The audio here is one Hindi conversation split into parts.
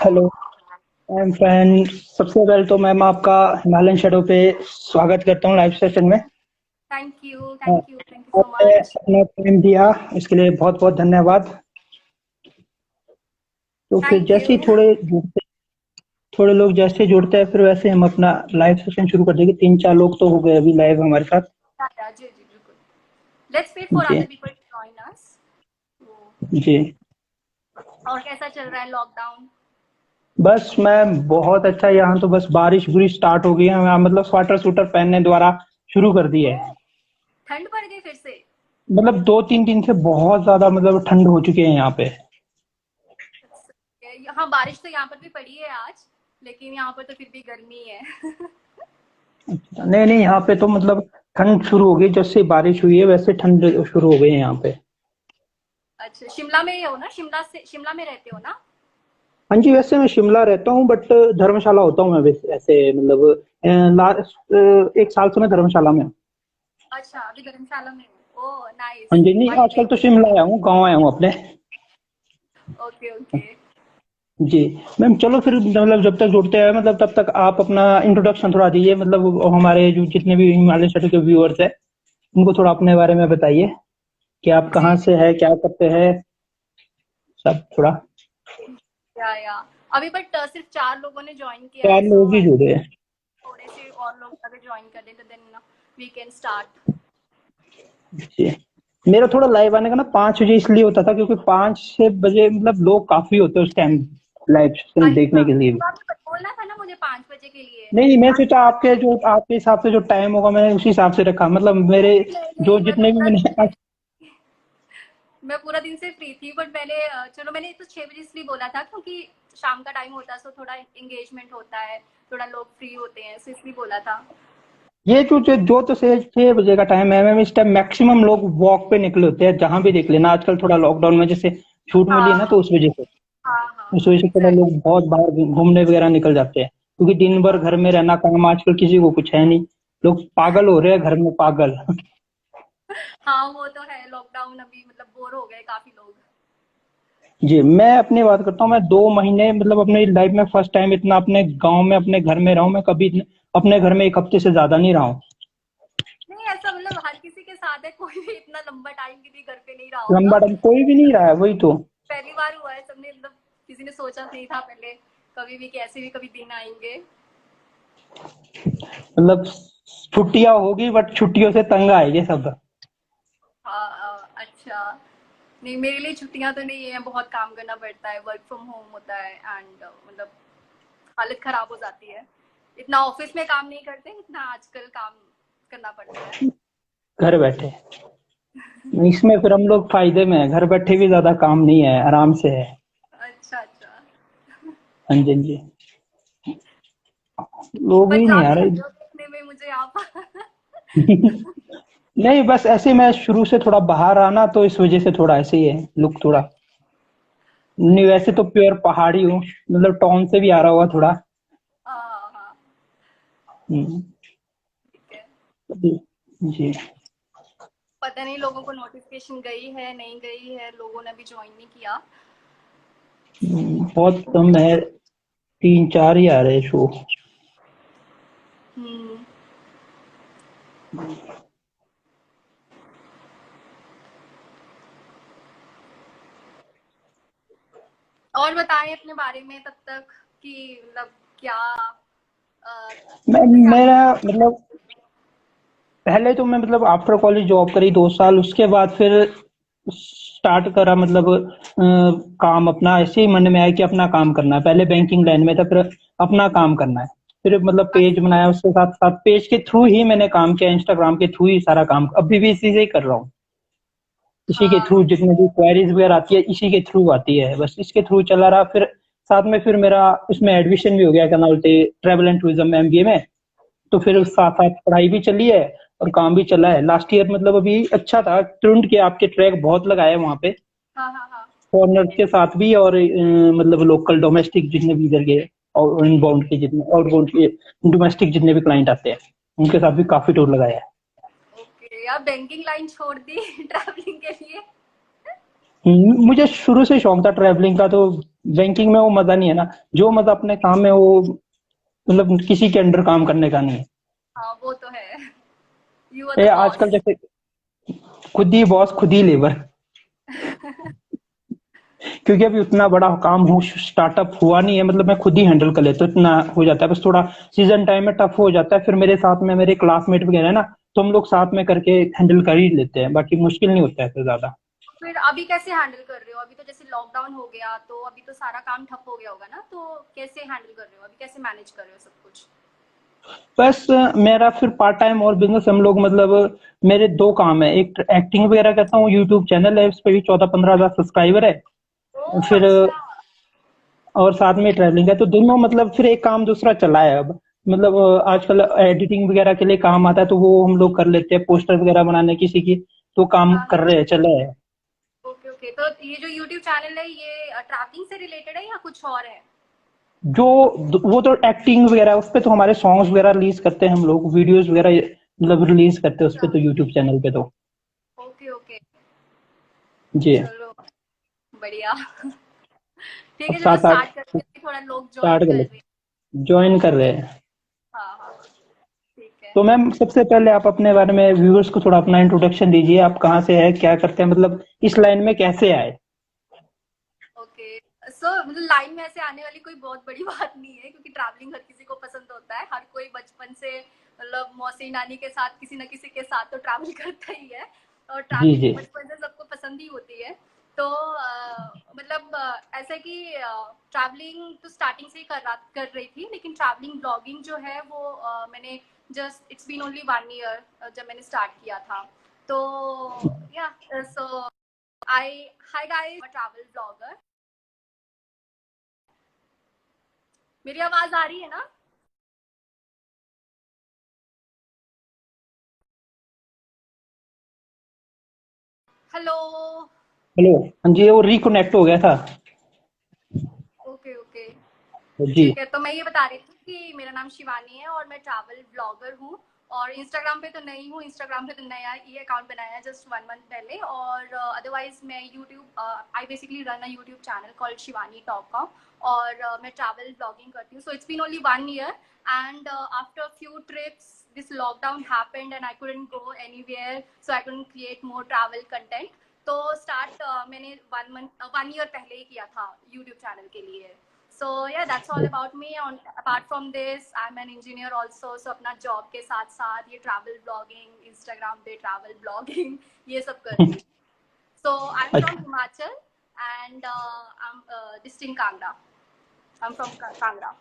हेलो। I am fan. सबसे पहले तो मैम आपका हिमालयन शैडो पे स्वागत करता हूँ लाइव सेशन में। थैंक यू, हाँ, थैंक यू, थैंक यू सो आपने मच। अपना टाइम दिया इसके लिए बहुत बहुत धन्यवाद। तो फिर थैंक जैसे ही यू। थोड़े लोग जैसे जुड़ते हैं फिर वैसे हम अपना लाइव सेशन शुरू कर देंगे। 3-4 लोग तो हो गए अभी लाइव हमारे साथ। जी जी बिल्कुल। लेट्स वेट फॉर जी other people to join us. जी। और कैसा चल रहा है लॉकडाउन? बस मैं बहुत अच्छा। यहाँ तो बस बारिश बुरी स्टार्ट हो गई है। यहाँ मतलब स्वेटर सूटर पहनने द्वारा शुरू कर दी है। ओह, ठंड पड़ गई फिर से? मतलब 2-3 दिन से बहुत ज्यादा मतलब ठंड हो चुकी है यहाँ पे। हाँ, बारिश तो यहाँ पर भी पड़ी है आज, लेकिन यहाँ पर तो फिर भी गर्मी है। नहीं नहीं, यहाँ पे तो मतलब ठंड शुरू हो गई। जैसे बारिश हुई है वैसे ठंड शुरू हो गई है यहाँ पे। अच्छा, शिमला में ही हो ना? शिमला में रहते हो ना? हाँ जी, वैसे मैं शिमला रहता हूँ बट धर्मशाला होता हूँ मैं। वैसे ऐसे मतलब लास्ट 1 साल से मैं धर्मशाला में हूँ। अच्छा, अभी धर्मशाला में हो। ओह हाँ नाइस। जी, नहीं वहीं पे? आजकल तो शिमला आया हूँ, गाँव आया हूँ अपने। Okay okay. जी मैम, चलो फिर मतलब जब तक जुड़ते हैं मतलब तब तक आप अपना इंट्रोडक्शन थोड़ा दीजिए। मतलब हमारे जो जितने भी हिमालय शैडो के व्यूअर्स हैं उनको थोड़ा अपने बारे में बताइए कि आप कहाँ जी जी। से हैं, क्या करते हैं, सब थोड़ा। या अभी बट सिर्फ 4 लोगों ने ज्वाइन किया है, 4 लोग ही जुड़े हैं। थोड़े से और लोग अगर ज्वाइन कर दें तो देन वी कैन स्टार्ट। जी। मेरा थोड़ा लाइव आने का ना 5 बजे इसलिए होता था क्योंकि 5-6 बजे मतलब लोग काफी होते हैं उस टाइम लाइव अच्छा, देखने के लिए भी। तो आपने बोलना था ना मुझे 5 बजे के लिए। नहीं, मैं सोचा आपके हिसाब से जो टाइम होगा मैंने उसी हिसाब से रखा। मतलब मेरे नहीं जो नहीं, मैं तो जितने भी पूरा दिन मैंने। से मैं पूरा दिन से फ्री थी, बट मैंने चलो मैंने तो 6 बजे इसलिए बोला था क्योंकि शाम का टाइम होता है, तो थोड़ा एंगेजमेंट होता है, थोड़ा लोग फ्री होते हैं, तो इसलिए बोला था। ये जो तो 6 बजे का टाइम है मैम, इस टाइम मैक्सिमम लोग वॉक पे निकले होते हैं। जहां भी देख लेना आजकल थोड़ा लॉकडाउन में जैसे छूट मिली है ना, तो हाँ हाँ हाँ उस हाँ, वजह से थोड़ा लोग एग्जैक्टली। बहुत बाहर घूमने वगैरह निकल जाते हैं क्योंकि दिन भर घर में रहना काम आजकल किसी को कुछ है नहीं। लोग पागल हो रहे हैं घर में, पागल। हाँ वो तो है, लॉकडाउन अभी मतलब बोर हो गए काफी लोग। जी, मैं अपनी बात करता हूँ। मैं 2 महीने मतलब अपनी लाइफ में फर्स्ट टाइम इतना अपने गांव में अपने घर में रहा हूँ। मैं कभी अपने घर में 1 हफ्ते से ज्यादा नहीं रहा हूँ। नहीं, ऐसा मतलब हर किसी के साथ है, कोई भी इतना लंबा टाइम किसी घर पे नहीं रहा लंबा होगा। टाइम कोई भी नहीं रहा है, वही तो। पहली बार हुआ है, सबने मतलब किसी ने सोचा नहीं था पहले कभी भी कि ऐसे भी कभी दिन आएंगे। मतलब छुट्टियां होगी बट छुट्टियों से तंग आएंगे सब। हाँ अच्छा। नहीं, मेरे लिए छुट्टियां तो नहीं है, बहुत काम करना पड़ता है, वर्क फ्रॉम होम होता है एंड मतलब हालत खराब हो जाती है। इतना ऑफिस में काम नहीं करते, इतना आजकल काम करना पड़ता है। घर बैठे इसमें फिर हम लोग फायदे में है। घर बैठे भी ज्यादा काम नहीं है, आराम से है। अच्छा अच्छा। हाँ जी, हाँ जी। लोग ही नहीं आ पंजाबी लग रहे। रहे हो देखने में मुझे आप। नहीं, बस ऐसे मैं शुरू से थोड़ा बाहर आना तो इस वजह से थोड़ा ऐसे ही है लुक थोड़ा। नहीं, वैसे तो प्योर पहाड़ी हूँ। मतलब टाउन से भी आ रहा हुआ थोड़ा। हाँ हाँ। हम्म, ठीक है। जी। पता नहीं लोगों को नोटिफिकेशन गई है नहीं गई है, लोगों ने भी ज्वाइन नहीं किया। बहुत कम है। 3-4 ही आ रहे शो। हम्म। और बताएं अपने बारे में तब तक कि मतलब क्या मैं जैसे मेरा मतलब पहले तो मैं मतलब आफ्टर कॉलेज जॉब करी 2 साल। उसके बाद फिर स्टार्ट करा मतलब काम अपना। ऐसे ही मन में आया कि अपना काम करना है। पहले बैंकिंग लाइन में था, फिर अपना काम करना है। फिर मतलब पेज अच्छा बनाया, उसके साथ साथ पेज के थ्रू ही मैंने काम किया। इंस्टाग्राम के थ्रू ही सारा काम अभी भी इसी से ही कर रहा हूँ। इसी के हाँ थ्रू जितने भी क्वेरीज वगैरह आती है इसी के थ्रू आती है। बस इसके थ्रू चला रहा। फिर साथ में फिर मेरा इसमें एडमिशन भी हो गया, क्या नाम बोलते, ट्रेवल एंड टूरिज्म एमबीए में। तो फिर जी उस साथ साथ पढ़ाई भी चली है और काम भी चला है। लास्ट ईयर मतलब अभी अच्छा था। तुरंत के आपके ट्रैक बहुत लगाए वहां पे, हाँ हाँ हाँ। फॉरनर्स के साथ भी और मतलब लोकल डोमेस्टिक जितने भी इधर के और इनबाउंड के जितने आउटबाउंड के डोमेस्टिक जितने भी क्लाइंट आते हैं उनके साथ भी काफी टूर लगाया है। ओके, यार बैंकिंग लाइन छोड़ दी ट्रैवलिंग के लिए। मुझे शुरू से शौक था ट्रैवलिंग का। तो बैंकिंग में वो मजा नहीं है ना, जो मजा अपने काम में, वो मतलब किसी के अंडर काम करने का नहीं है। हाँ वो तो है। यू आर ये द आजकल बॉस। जैसे खुद ही बॉस खुद ही लेबर, क्योंकि अभी उतना बड़ा काम हो स्टार्टअप हुआ नहीं है, मतलब मैं खुद ही हैंडल कर लेता हूँ, इतना हो जाता है। बस थोड़ा सीजन टाइम में टफ हो जाता है, फिर मेरे साथ में मेरे क्लासमेट वगैरह है ना, तो हम लोग साथ में करके हैंडल कर ही लेते हैं, बाकी मुश्किल नहीं होता है फिर ज्यादा। फिर अभी कैसे हैंडल कर रहे हो? अभी तो जैसे लॉकडाउन हो गया तो अभी तो सारा काम ठप हो गया होगा ना, तो कैसे हैंडल कर रहे हो अभी, कैसे मैनेज कर रहे हो सब कुछ? बस मेरा फिर पार्ट टाइम और बिजनेस हम लोग मतलब, मेरे दो काम है, एक एक्टिंग वगैरह करता हूँ, यूट्यूब चैनल है, उस पर भी 14-15 हजार सब्सक्राइबर है। ओह फिर अच्छा। और साथ में ट्रैवलिंग है, तो दोनों मतलब फिर एक काम दूसरा चला है अब। मतलब आजकल एडिटिंग वगैरह के लिए काम आता है, तो वो हम लोग कर लेते हैं, पोस्टर वगैरह बनाने किसी की, तो काम हाँ कर हाँ। रहे हैं, चले है। ओके ओके, तो ये जो यूट्यूब चैनल है ये ट्रैवलिंग से रिलेटेड है या कुछ और है? जो वो तो एक्टिंग वगैरह, उस पे तो हमारे सॉन्ग्स वगैरह रिलीज करते हैं हम लोग, वीडियोस वगैरह मतलब रिलीज करते हैं उस पे, अच्छा। तो यूट्यूब चैनल पे तो। Okay okay. जी। चलो बढ़िया। ठीक अब है चलो सात आठ स्टार्ट करते हैं, थोड़ा लोग स्टार्ट ज्वाइन कर कर ले, रहे हैं। ज्वाइन कर रहे हैं। हाँ हाँ। ठीक है। तो मैम सबसे पहले आप अपने बारे में व्यूअर्स को थोड़ा अपना इंट्रोडक्शन दीजिए, आप कहाँ से हैं, क्या करते हैं, मतलब इस लाइन में कैसे आए। ओके। सो मतलब लाइन में ऐसे आने वाली कोई बहुत बड़ी बात नहीं है, क्योंकि ट्रैवलिंग हर किसी को पसंद होता है, हर कोई बचपन से मतलब मौसी नानी के साथ किसी न किसी के साथ तो ट्रैवल करता ही है, और जी ट्रैवलिंग जी। बचपन से सबको पसंद ही होती है। तो मतलब ऐसा कि ट्रैवलिंग तो स्टार्टिंग से ही कर रही थी, लेकिन ट्रैवलिंग ब्लॉगिंग जो है वो मैंने just it's been only 1 year जब मैंने स्टार्ट किया था। तो या so I hi guys travel blogger. मेरी आवाज आ रही है ना? हेलो। हेलो। हाँ जी, वो रिकनेक्ट हो गया था। Okay okay. जी। ठीक है, तो मैं ये बता रही थी कि मेरा नाम शिवानी है और मैं ट्रैवल ब्लॉगर हूँ। और इंस्टाग्राम पे तो नहीं हूँ, इंस्टाग्राम पे तो नया ये अकाउंट बनाया है जस्ट 1 मंथ पहले। और अदरवाइज मैं YouTube I basically run a YouTube channel called Shivani talk com. और मैं ट्रैवल ब्लॉगिंग करती हूँ। So it's been only 1 year and after few trips this lockdown happened and I couldn't go anywhere, so I couldn't create more travel content. तो स्टार्ट मैंने 1 ईयर पहले ही किया था यूट्यूब चैनल के लिए। So yeah, that's all about me. On apart from this, I'm an engineer also. So अपना जॉब के साथ साथ ये ट्रैवल ब्लॉगिंग, इंस्टाग्राम पे ट्रैवल ब्लॉगिंग ये सब कर रही हूँ। So I'm from अच्छा। Himachal and I'm distinct Kangra. I'm from Kangra.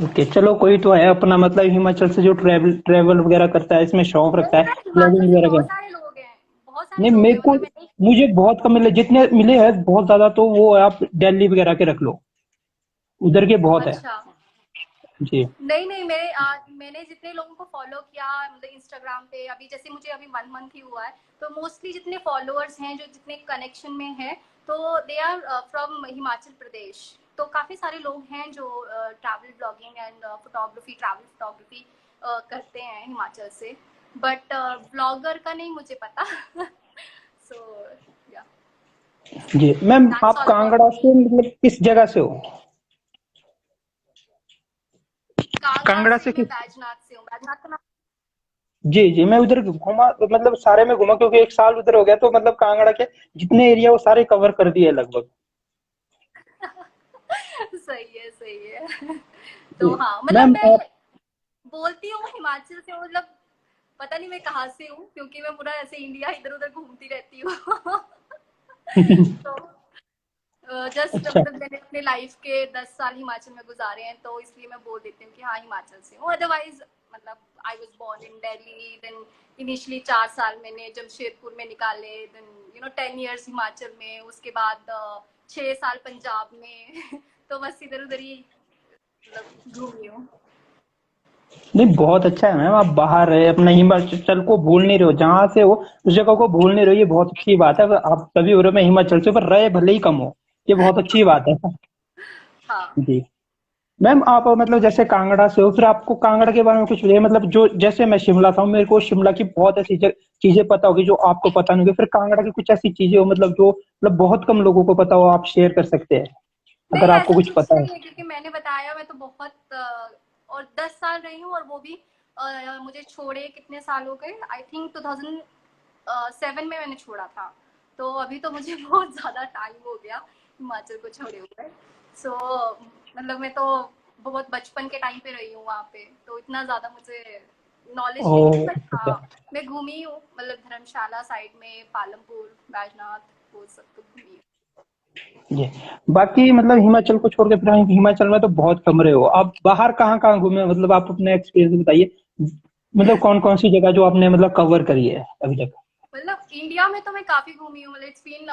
Okay, चलो कोई तो है अपना, मतलब हिमाचल से जो ट्रैवल ट्रैवल वगैरह करता है, इसमें शौक रखता नहीं है, नहीं, हिमाचल ब्लॉगिंग से वगैरह बहुत का। सारे लोग हैं, बहुत सारे नहीं लोग मेरे हैं को, मतलब मैंने। मुझे बहुत कम मिले, जितने मिले हैं बहुत ज्यादा, तो वो आप दिल्ली वगैरह के रख लो, उधर के बहुत है। अच्छा। जी। नहीं नहीं, मैंने जितने लोगों को फॉलो किया मतलब इंस्टाग्राम पे, अभी जैसे मुझे अभी 1 मंथ ही हुआ है, तो मोस्टली जितने फॉलोअर्स हैं, जो जितने कनेक्शन में हैं, तो they are from Himachal Pradesh. तो काफ़ी सारे लोग हैं जो travel blogging and photography, travel photography करते हैं हिमाचल से। बट ब्लॉगर का नहीं मुझे पता। सो या, जी मैम, दैट्स आप ऑल अबाउट कांगड़ा मी। से मतलब किस जगह से हो? कांगड़ा कांगड़ा से से मैं किस? बैजनाथ से हूँ, बैजनाथ का नाम। जी जी, मैं उधर घूमा, मतलब सारे में घूमा, क्योंकि एक साल उधर हो गया, तो मतलब कांगड़ा के जितने एरिया वो सारे कवर कर दिए लगभग। सही है सही है। जी तो हाँ मतलब मैम मैं आप। बोलती हूँ हिमाचल से हूँ, मतलब पता नहीं मैं कहाँ से हूँ, क्योंकि मैं पूरा ऐसे इंडिया इधर उधर घूमती रहती हूँ। तो जस्ट अच्छा। मतलब मैंने अपने लाइफ के 10 साल हिमाचल में गुजारे हैं, तो इसलिए मैं बोल देती हूँ कि हाँ हिमाचल से हूँ। अदरवाइज मतलब I was born in Delhi, then initially 4 साल मैंने जमशेदपुर में निकाले, देन 10 years हिमाचल में, उसके बाद 6 साल पंजाब में। तो बस इधर उधर ही मतलब घूमी हूँ। नहीं बहुत अच्छा है मैम, आप बाहर रहे, अपना हिमाचल को भूल नहीं रहे हो, जहाँ से हो उस जगह को भूल नहीं रहे हो, ये बहुत अच्छी बात है। आप सभी हो रहे हो, मैं हिमाचल से, पर रहे भले ही कम हो, ये बहुत अच्छी बात है। हाँ। जी। मैम आप मतलब जैसे कांगड़ा से हो, फिर आपको कांगड़ा के बारे में कुछ बताइए, मतलब जो जैसे मैं शिमला था हूँ, मेरे को शिमला की बहुत ऐसी चीजें पता होगी जो आपको पता नहीं होगी, फिर कांगड़ा की कुछ ऐसी चीजें हो मतलब जो मतलब बहुत कम लोगों को पता हो, आप शेयर कर सकते हैं। अगर नहीं, आपको ऐसा कुछ कुछ पता है। नहीं है, क्योंकि मैंने बताया मैं तो बहुत और 10 साल रही हूँ, और वो भी मुझे छोड़े कितने साल हो गए, आई थिंक 2007 में मैंने छोड़ा था। तो अभी तो मुझे बहुत ज़्यादा टाइम हो गया हिमाचल को छोड़े हुए। सो मतलब मैं तो बहुत बचपन के टाइम पे रही हूँ वहाँ पे, तो इतना ज़्यादा मुझे नॉलेज नहीं है, ओ, बट अच्छा। हाँ मैं घूमी हूँ, मतलब धर्मशाला साइड में, पालमपुर, बैजनाथ, वो सब तो घूमी हूँ। ये बाकी मतलब हिमाचल को छोड़ के फिर हिमाचल में तो बहुत कम रहे हो आप, बाहर कहाँ कहाँ घूमे, मतलब आप अपने एक्सपीरियंस बताइए, मतलब कौन कौन सी जगह जो आपने मतलब कवर करी है अभी तक। मतलब इंडिया में तो मैं काफ़ी घूमी हूँ, मतलब इट्स बीन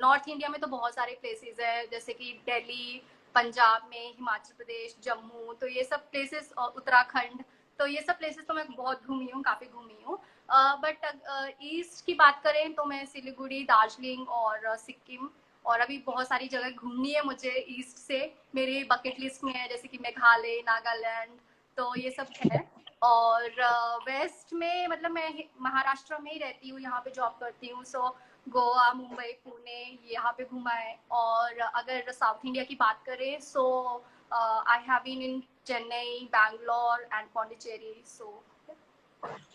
नॉर्थ इंडिया में तो बहुत सारे प्लेसेस है, जैसे कि दिल्ली, पंजाब में, हिमाचल प्रदेश, जम्मू, तो ये सब प्लेसेस, उत्तराखंड, तो ये सब प्लेसेस तो मैं बहुत घूमी हूँ, काफ़ी घूमी हूँ। बट ईस्ट की बात करें तो मैं सिलीगुड़ी, दार्जिलिंग और सिक्किम, और अभी बहुत सारी जगह घूमनी है मुझे ईस्ट से, मेरी बकेट लिस्ट में है, जैसे कि मेघालय, नागालैंड, तो ये सब है। और वेस्ट में मतलब मैं महाराष्ट्र में ही रहती हूँ, यहाँ पे जॉब करती हूँ, सो गोवा, मुंबई, पुणे, यहाँ पे घूमा है। और अगर साउथ इंडिया की बात करें, so I have been in Chennai, Bangalore and Pondicherry, so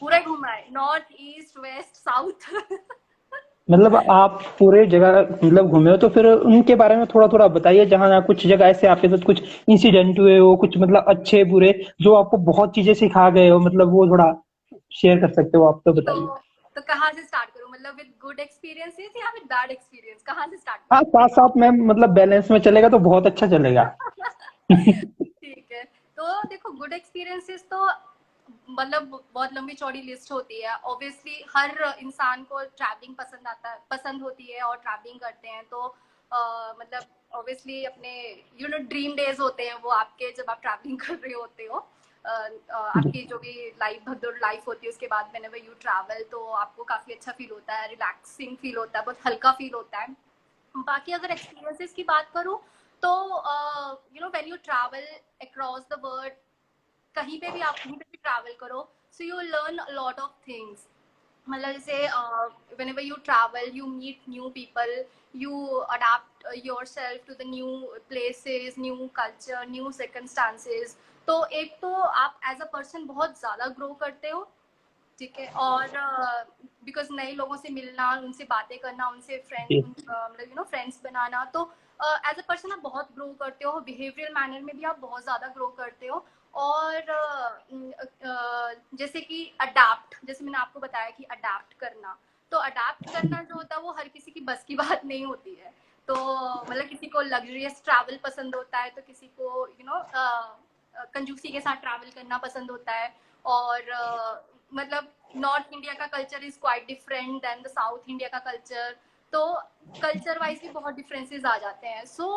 पूरा घूमा है, नॉर्थ, ईस्ट, वेस्ट, साउथ। मतलब आप पूरे जगह मतलब घूमे हो, तो फिर उनके बारे में थोड़ा थोड़ा बताइए, जहाँ जहाँ कुछ जगह ऐसे आपके साथ कुछ इंसिडेंट हुए हो, कुछ मतलब अच्छे बुरे, जो आपको बहुत चीजें सिखा गए हो, मतलब वो थोड़ा शेयर कर सकते हो आप, तो तो बताइए। तो कहाँ से स्टार्ट करूँ, मतलब विद गुड एक्सपीरियंसेस या विद बैड एक्सपीरियंस, कहाँ से स्टार्ट हाँ, करूँ? साथ साथ में मतलब बैलेंस में चलेगा तो बहुत अच्छा चलेगा। ठीक है, तो देखो गुड एक्सपीरियंसेस तो मतलब बहुत लंबी चौड़ी लिस्ट होती है। ऑब्वियसली हर इंसान को ट्रैवलिंग पसंद आता है, पसंद होती है, और ट्रैवलिंग करते हैं तो मतलब ऑब्वियसली अपने ड्रीम डेज होते हैं वो आपके, जब आप ट्रैवलिंग कर रहे होते हो। जी। आपकी जो भी लाइफ भगदौड़ लाइफ होती है उसके बाद व्हेनेवर यू ट्रैवल, तो आपको काफ़ी अच्छा फील होता है, रिलैक्सिंग फील होता है, बहुत हल्का फील होता है। बाकी अगर एक्सपीरियंसेस की बात करूँ, तो when you travel across the world, कहीं पे भी आप कहीं पे भी ट्रैवल करो, so you learn lot of things. मतलब जैसे whenever you travel you meet new people, you adapt yourself to the new places, new culture, new circumstances। तो एक तो आप एज अ पर्सन बहुत ज़्यादा ग्रो करते हो, ठीक है, और बिकॉज नए लोगों से मिलना, उनसे बातें करना, उनसे फ्रेंड, जी। मतलब फ्रेंड्स बनाना, तो एज अ पर्सन आप बहुत ग्रो करते हो, बिहेवियरल मैनर में भी आप बहुत ज़्यादा ग्रो करते हो। और जैसे कि अडाप्ट, जैसे मैंने आपको बताया कि अडाप्ट करना, तो अडाप्ट करना जो होता है वो हर किसी की बस की बात नहीं होती है। तो मतलब किसी को लग्जरियस ट्रैवल पसंद होता है, तो किसी को कंजूसी के साथ ट्रैवल करना पसंद होता है। और मतलब नॉर्थ इंडिया का culture is quite different than the south India का कल्चर, तो कल्चर वाइज भी बहुत डिफरेंसेस आ जाते हैं। सो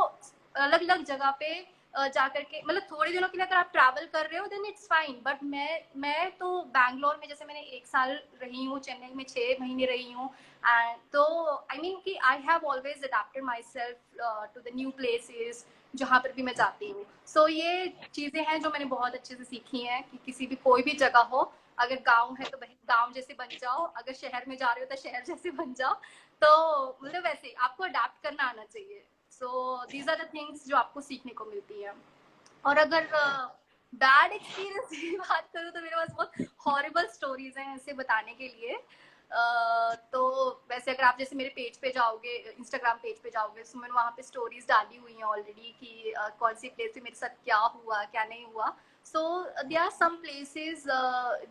अलग अलग जगह पे जा करके, मतलब थोड़े दिनों के लिए अगर आप ट्रैवल कर रहे हो देन इट्स फाइन, बट मैं तो बैंगलोर में, जैसे मैंने 1 साल रही हूँ, चेन्नई में 6 महीने रही हूँ, एंड तो आई मीन कि I have always adapted myself to the new places जहाँ पर भी मैं जाती हूँ। सो ये चीज़ें हैं जो मैंने बहुत अच्छे से सीखी हैं, कि किसी भी कोई भी जगह हो, अगर गांव है तो वही गांव जैसे बन जाओ, अगर शहर में जा रहे हो तो शहर जैसे बन जाओ, तो मतलब वैसे आपको अडाप्ट करना आना चाहिए। So these are the things जो आपको सीखने को मिलती है। और अगर बैड एक्सपीरियंस की बात करूँ तो मेरे पास बहुत हॉरिबल स्टोरीज हैं ऐसे बताने के लिए। तो वैसे अगर आप जैसे मेरे पेज पे जाओगे, इंस्टाग्राम पेज पे जाओगे, तो मैंने वहाँ पे स्टोरीज डाली हुई हैं ऑलरेडी, कि कौन सी प्लेस पे मेरे साथ क्या हुआ क्या नहीं हुआ। So there are some places,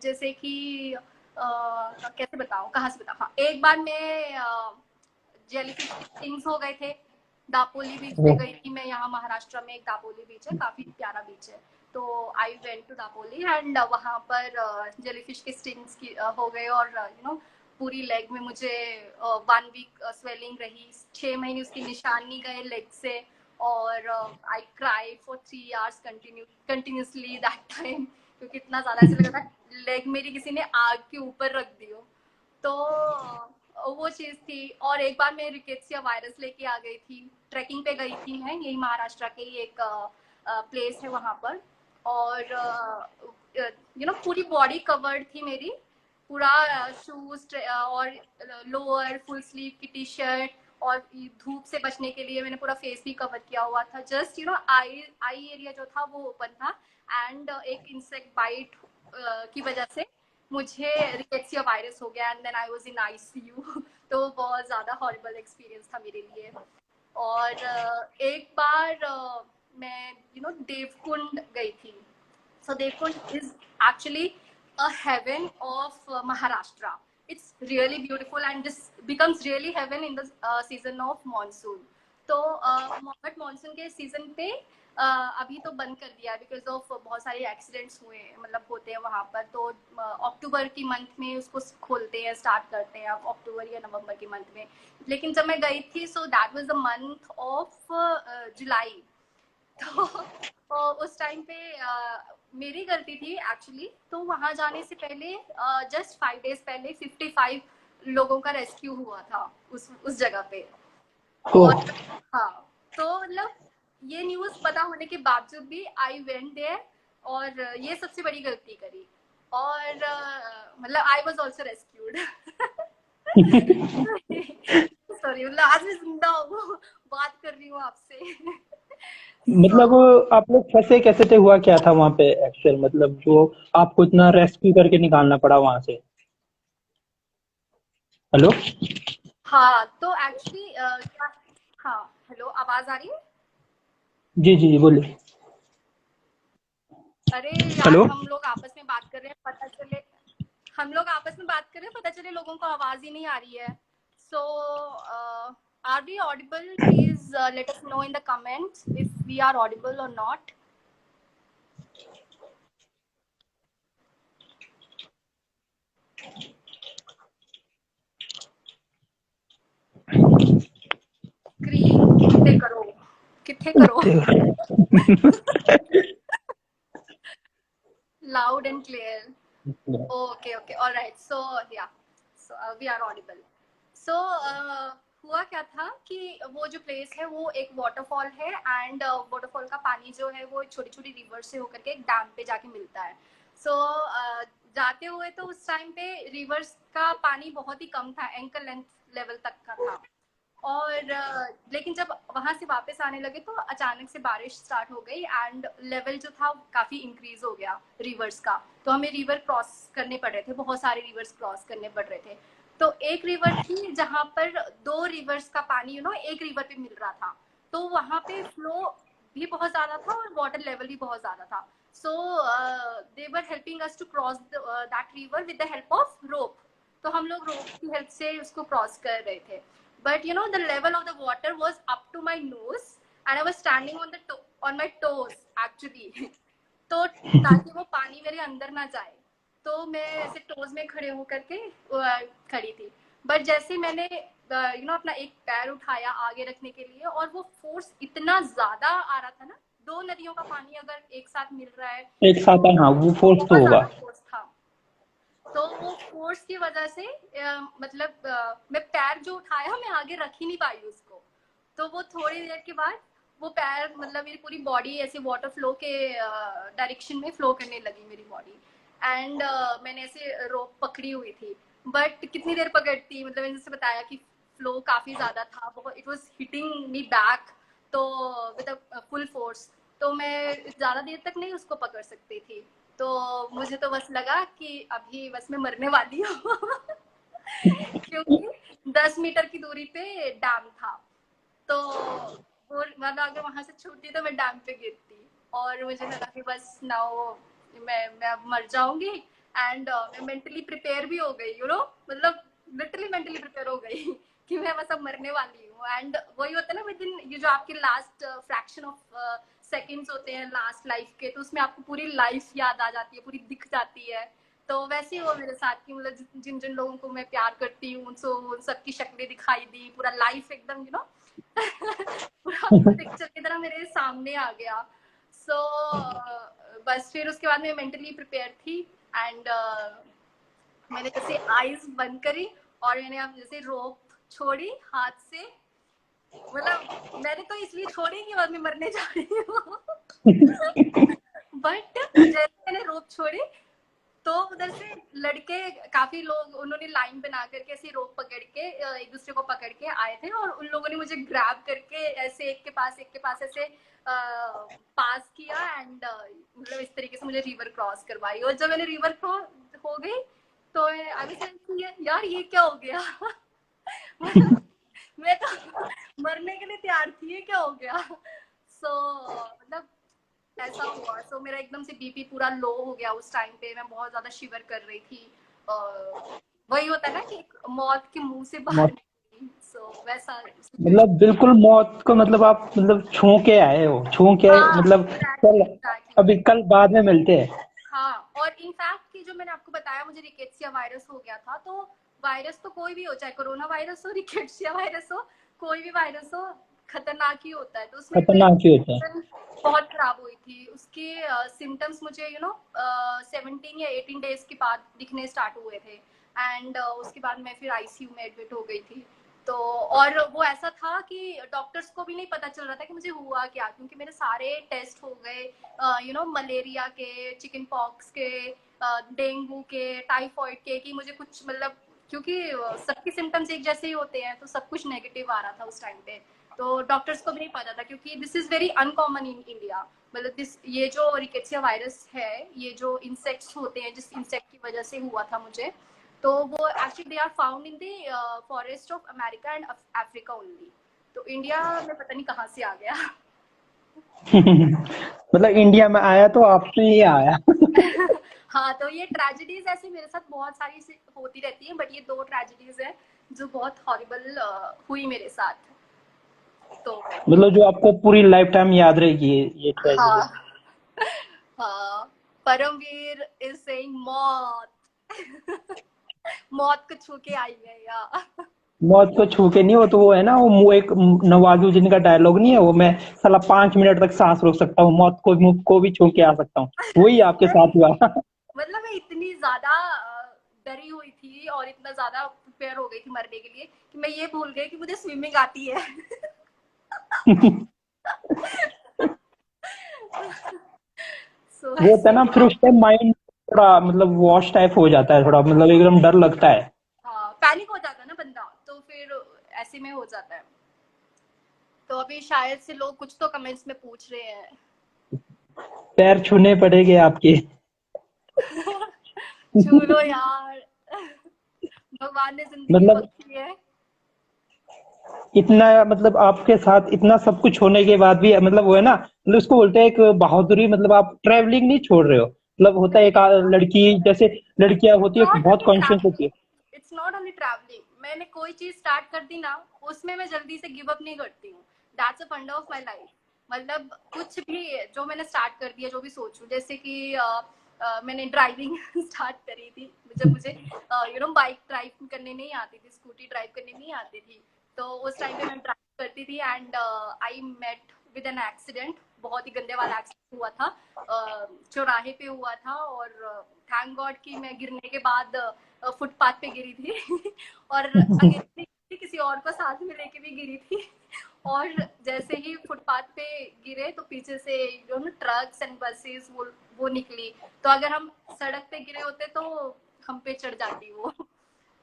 जैसे कि कैसे बताऊँ, कहाँ से बताऊँ, हाँ एक बार मैं जेलीफिश के स्टिंग्स हो गए थे। दापोली बीच पे ओह, गई थी मैं, यहाँ महाराष्ट्र में एक दापोली बीच है, काफी प्यारा बीच है। तो I went to Dapoli, and वहाँ पर जेलीफिश के स्टिंग्स की हो गए, और पूरी लेग में मुझे 1 वीक स्वेलिंग रही, 6 महीने उसके निशान नहीं गए लेग से। और I cry for 3 hours continuously that time, क्योंकि इतना ज्यादा ऐसा लग रहा था लेग मेरी किसी ने आग के ऊपर रख दी हो। तो वो चीज़ थी। और एक बार मैं रिकेट्सिया वायरस लेके आ गई थी, ट्रैकिंग पे गई थी मैं, यही महाराष्ट्र के ही एक प्लेस है वहाँ पर। और पूरी बॉडी कवर्ड थी मेरी, पूरा शूज और लोअर, फुल स्लीव की टी शर्ट, और धूप से बचने के लिए मैंने पूरा फेस भी कवर किया हुआ था, जस्ट आई आई एरिया जो था वो ओपन था, एंड एक इंसेक्ट बाइट की वजह से मुझे रिकेट्सिया वायरस हो गया, and then I was in ICU. तो बहुत ज़्यादा हॉरिबल एक्सपीरियंस था मेरे लिए। और एक बार मैं देवकुंड गई थी। So Devkund is actually a heaven of Maharashtra. It's really beautiful and this becomes really heaven in the season of monsoon. तो बट मानसून के सीजन पे अभी तो बंद कर दिया है बिकॉज ऑफ बहुत सारे एक्सीडेंट्स हुए, मतलब होते हैं वहाँ पर। तो अक्टूबर की मंथ में उसको खोलते हैं, स्टार्ट करते हैं अक्टूबर या नवंबर के मंथ में। लेकिन जब मैं गई थी so that was the month of जुलाई। तो उस टाइम पे मेरी गलती थी एक्चुअली। तो वहां जाने से पहले जस्ट 5 days पहले 55 लोगों का रेस्क्यू हुआ था उस जगह पे। ओह। और हाँ, तो मतलब ये न्यूज पता होने के बावजूद भी आई वेंट देयर और ये सबसे बड़ी गलती करी। और मतलब I was also rescued. Sorry, मतलब आज मैं जिंदा हूँ, बात कर रही हूँ आपसे। मतलब आप लोग फंसे कैसे थे, हुआ क्या था वहां पे एक्चुअल, मतलब जो आपको इतना रेस्क्यू करके निकालना पड़ा वहां से? हेलो। हाँ, तो एक्चुअली हाँ, हेलो, आवाज आ रही है? जी जी जी, बोलिए। अरे यार, हेलो। हम लोग आपस में बात कर रहे हैं, पता चले हम लोग आपस में बात कर रहे हैं, पता चले लोगों को आवाज ही नहीं आ रही है। So are we audible? Please let us know in the comments if we are audible और नॉट। स्क्रीन कितने करो, कितने करो। Loud and clear. Okay, okay, all right. So yeah, so we are audible. So हुआ क्या था कि वो जो प्लेस है वो एक वाटरफॉल है, एंड वाटरफॉल का पानी जो है वो छोटी छोटी रिवर से होकर के एक डैम पे जाके मिलता है। सो जाते हुए तो उस टाइम पे रिवर्स का पानी बहुत ही कम था, एंकल लेंथ लेवल तक का था। और लेकिन जब वहां से वापस आने लगे तो अचानक से बारिश स्टार्ट हो गई, एंड लेवल जो था काफी इंक्रीज हो गया रिवर्स का। तो हमें रिवर क्रॉस करने पड़ रहे थे, बहुत सारे रिवर्स क्रॉस करने पड़ रहे थे। तो एक रिवर थी जहां पर 2 रिवर्स का पानी एक रिवर पे मिल रहा था। तो वहां पे फ्लो भी बहुत ज्यादा था और वाटर लेवल भी बहुत ज्यादा था। So they were helping us to cross that river with the help of rope. तो हम लोग रोप की हेल्प से उसको क्रॉस कर रहे थे। But the level of the water was up to my nose, and I was standing on my toes actually. तो ताकि वो पानी मेरे अंदर ना जाए, तो मैं ऐसे टोज में खड़े होकर के खड़ी थी। बट जैसे मैंने अपना एक पैर उठाया आगे रखने के लिए, और वो फोर्स इतना ज्यादा आ रहा था ना, 2 नदियों का पानी अगर एक साथ मिल रहा है एक साथ तो है, हाँ, वो फोर्स तो बहुत होगा। ज्यादा फोर्स था। तो वो फोर्स की वजह से मतलब मैं पैर जो उठाया मैं आगे रख ही नहीं पाई उसको। तो वो थोड़ी देर के बाद वो पैर, मतलब मेरी पूरी बॉडी ऐसे वाटर फ्लो के डायरेक्शन में फ्लो करने लगी मेरी बॉडी। एंड मैंने ऐसे रोप पकड़ी हुई थी। बट कितनी देर पकड़ती, मतलब मैंने जैसे बताया कि फ्लो काफी ज्यादा था, बहुत it was hitting me back, तो विद फुल फोर्स। तो मैं ज्यादा देर तक नहीं उसको पकड़ सकती थी। तो मुझे तो बस लगा कि अभी बस मैं मरने वाली हूँ। क्योंकि 10 मीटर की दूरी पे डैम था। तो मतलब अगर वहां से छूटती तो मैं डैम पे गिरती, और मुझे लगा कि बस नाउ मैं अब मर जाऊंगी। एंड मैं मेंटली प्रिपेयर भी हो गई, मतलब लिटरली मेंटली प्रिपेयर हो गई कि मैं बस अब मरने वाली हूँ। एंड वही होता है ना, विद इन ये जो आपके लास्ट फ्रैक्शन ऑफ सेकेंड्स होते हैं लास्ट लाइफ के, तो उसमें आपको पूरी लाइफ याद आ जाती है, पूरी दिख जाती है। तो वैसे ही हुआ मेरे साथ कि मतलब जिन जिन लोगों को मैं प्यार करती हूँ सो उन सबकी शक्लें दिखाई दी, पूरा लाइफ एकदम पूरा पिक्चर की तरह मेरे सामने आ गया। सो बस फिर उसके बाद मैं मेंटली प्रिपेयर थी। एंड मैंने जैसे आईज बंद करी और मैंने अब जैसे रोप छोड़ी हाथ से, मतलब मैंने तो इसलिए छोड़ी कि बाद में मरने जा रही हूँ। बट जैसे मैंने रोप छोड़ी तो उधर से लड़के काफी लोग उन्होंने लाइन बना करके ऐसे रोप पकड़ के एक दूसरे को पकड़ के आए थे और उन लोगों ने मुझे ग्रैब करके ऐसे एक के पास ऐसे पास किया एंड मतलब इस तरीके से मुझे रिवर क्रॉस करवाई। और जब मैंने रिवर क्रॉस हो गई तो आई वाज यार ये क्या हो गया। मैं तो मरने के लिए तैयार थी, ये क्या हो गया। मतलब ऐसा हुआ। मेरा एकदम से बीपी पूरा लो हो गया उस टाइम पे, मैं बहुत ज्यादा शिवर कर रही थी। वही होता है ना कि मौत के मुंह से बाहर मौत, निकली। वैसा मतलब सिचुएशन। बिल्कुल मौत को मतलब आप मतलब छू के आए हो, छू के हाँ मतलब एग्जैक्टली कल, एग्जैक्टली। अभी कल बाद में मिलते हैं। हाँ और इनफैक्ट कि जो मैंने आपको बताया मुझे रिकेट्सिया वायरस हो गया था, तो वायरस तो कोई भी हो, चाहे कोरोना वायरस हो, रिकेट्सिया वायरस हो, कोई भी वायरस हो, खतरनाक ही होता है। तो उसमें मेरी खतरनाक ही होता है। बहुत खराब हुई थी। उसके सिम्टम्स मुझे 17 या 18 डेज के बाद दिखने स्टार्ट हुए थे एंड उसके बाद मैं फिर आईसीयू में एडमिट हो गई थी। तो और वो ऐसा था कि डॉक्टर्स को भी नहीं पता चल रहा था कि मुझे हुआ क्या, क्योंकि मेरे सारे टेस्ट हो गए मलेरिया के, चिकन पॉक्स के, डेंगू के, टाइफॉइड के, कि मुझे कुछ मतलब क्योंकि सबके सिम्टम्स एक जैसे ही होते हैं, तो सब कुछ नेगेटिव आ रहा था उस टाइम पे। तो डॉक्टर्स को भी नहीं पता था क्योंकि this is very uncommon in India. मतलब ये जो रिकेट्सिया वायरस है, ये जो इंसेक्ट्स होते हैं, जिस इंसेक्ट की वजह से हुआ था मुझे, तो वो actually they are found in the forest of America and Africa only. तो इंडिया में पता नहीं कहाँ से आ गया। मतलब इंडिया में आया तो आपसे ही आया। हाँ तो ये ट्रेजेडीज ऐसे मेरे साथ बहुत सारी होती रहती है, बट ये 2 ट्रेजेडीज है जो बहुत हॉरिबल हुई मेरे साथ। तो मतलब जो आपको पूरी लाइफ टाइम याद रहेगी ये ट्रेजेडी। हाँ हाँ, परमवीर इज सेइंग मौत। मौत को छू के आई है या। मौत को छू के नहीं, हो तो वो है ना, वो एक नवाजुद्दीन का डायलॉग नहीं है वो, मैं साला 5 मिनट तक सांस रोक सकता हूँ, मौत को भी छू के आ सकता हूँ, वही आपके साथ हुआ। मतलब मैं इतनी ज्यादा डरी हुई थी और इतना ज्यादा प्रिपेयर हो गई थी मरने के लिए कि मैं ये भूल गई कि मुझे स्विमिंग आती है। वो होता है ऐसे ना, फिर उस टाइम माइंड थोड़ा मतलब वॉश टाइप हो जाता है, थोड़ा मतलब एकदम डर लगता है। हाँ पैनिक हो जाता है ना बंदा, तो फिर ऐसे में हो जाता है। तो अभी शायद से लोग कुछ तो कमेंट्स में पूछ रहे हैं। पैर छूने पड़ेंगे आपके। छू लो यार, भगवान ने जिंदगी मतलब बख्शी है। इतना मतलब आपके साथ इतना सब कुछ होने के बाद भी मतलब वो है ना, मतलब उसको बोलते हैं एक बहादुरी, मतलब आप ट्रैवलिंग नहीं छोड़ रहे हो, मतलब होता है एक लड़की जैसे, लड़कियां होती है नॉट बहुत ओनली कॉन्शियस होती है। Travelling, it's not only travelling. मैंने कोई चीज स्टार्ट कर दी ना, उसमें मैं जल्दी से गिव अप नहीं करती हूँ। दैट्स अ फंडा ऑफ माई लाइफ। मतलब कुछ भी जो मैंने स्टार्ट कर दिया, जो भी सोचूं, जैसे कि मैंने ड्राइविंग स्टार्ट करी थी जब मुझे बाइक ड्राइव करने नहीं आती थी, स्कूटी ड्राइव करने नहीं आती थी। तो उस टाइम पे मैं ड्राइव करती थी and I met with an accident. बहुत ही गंदे वाला एक्सीडेंट हुआ था, चौराहे पे हुआ था। और थैंक गॉड कि मैं गिरने के बाद फुटपाथ पे गिरी थी। और अकेले किसी और को साथ में लेके भी गिरी थी। और जैसे ही फुटपाथ पे गिरे तो पीछे से ट्रक्स एंड बसेस वो निकली। तो अगर हम सड़क पे गिरे होते तो हम पे चढ़ जाती वो।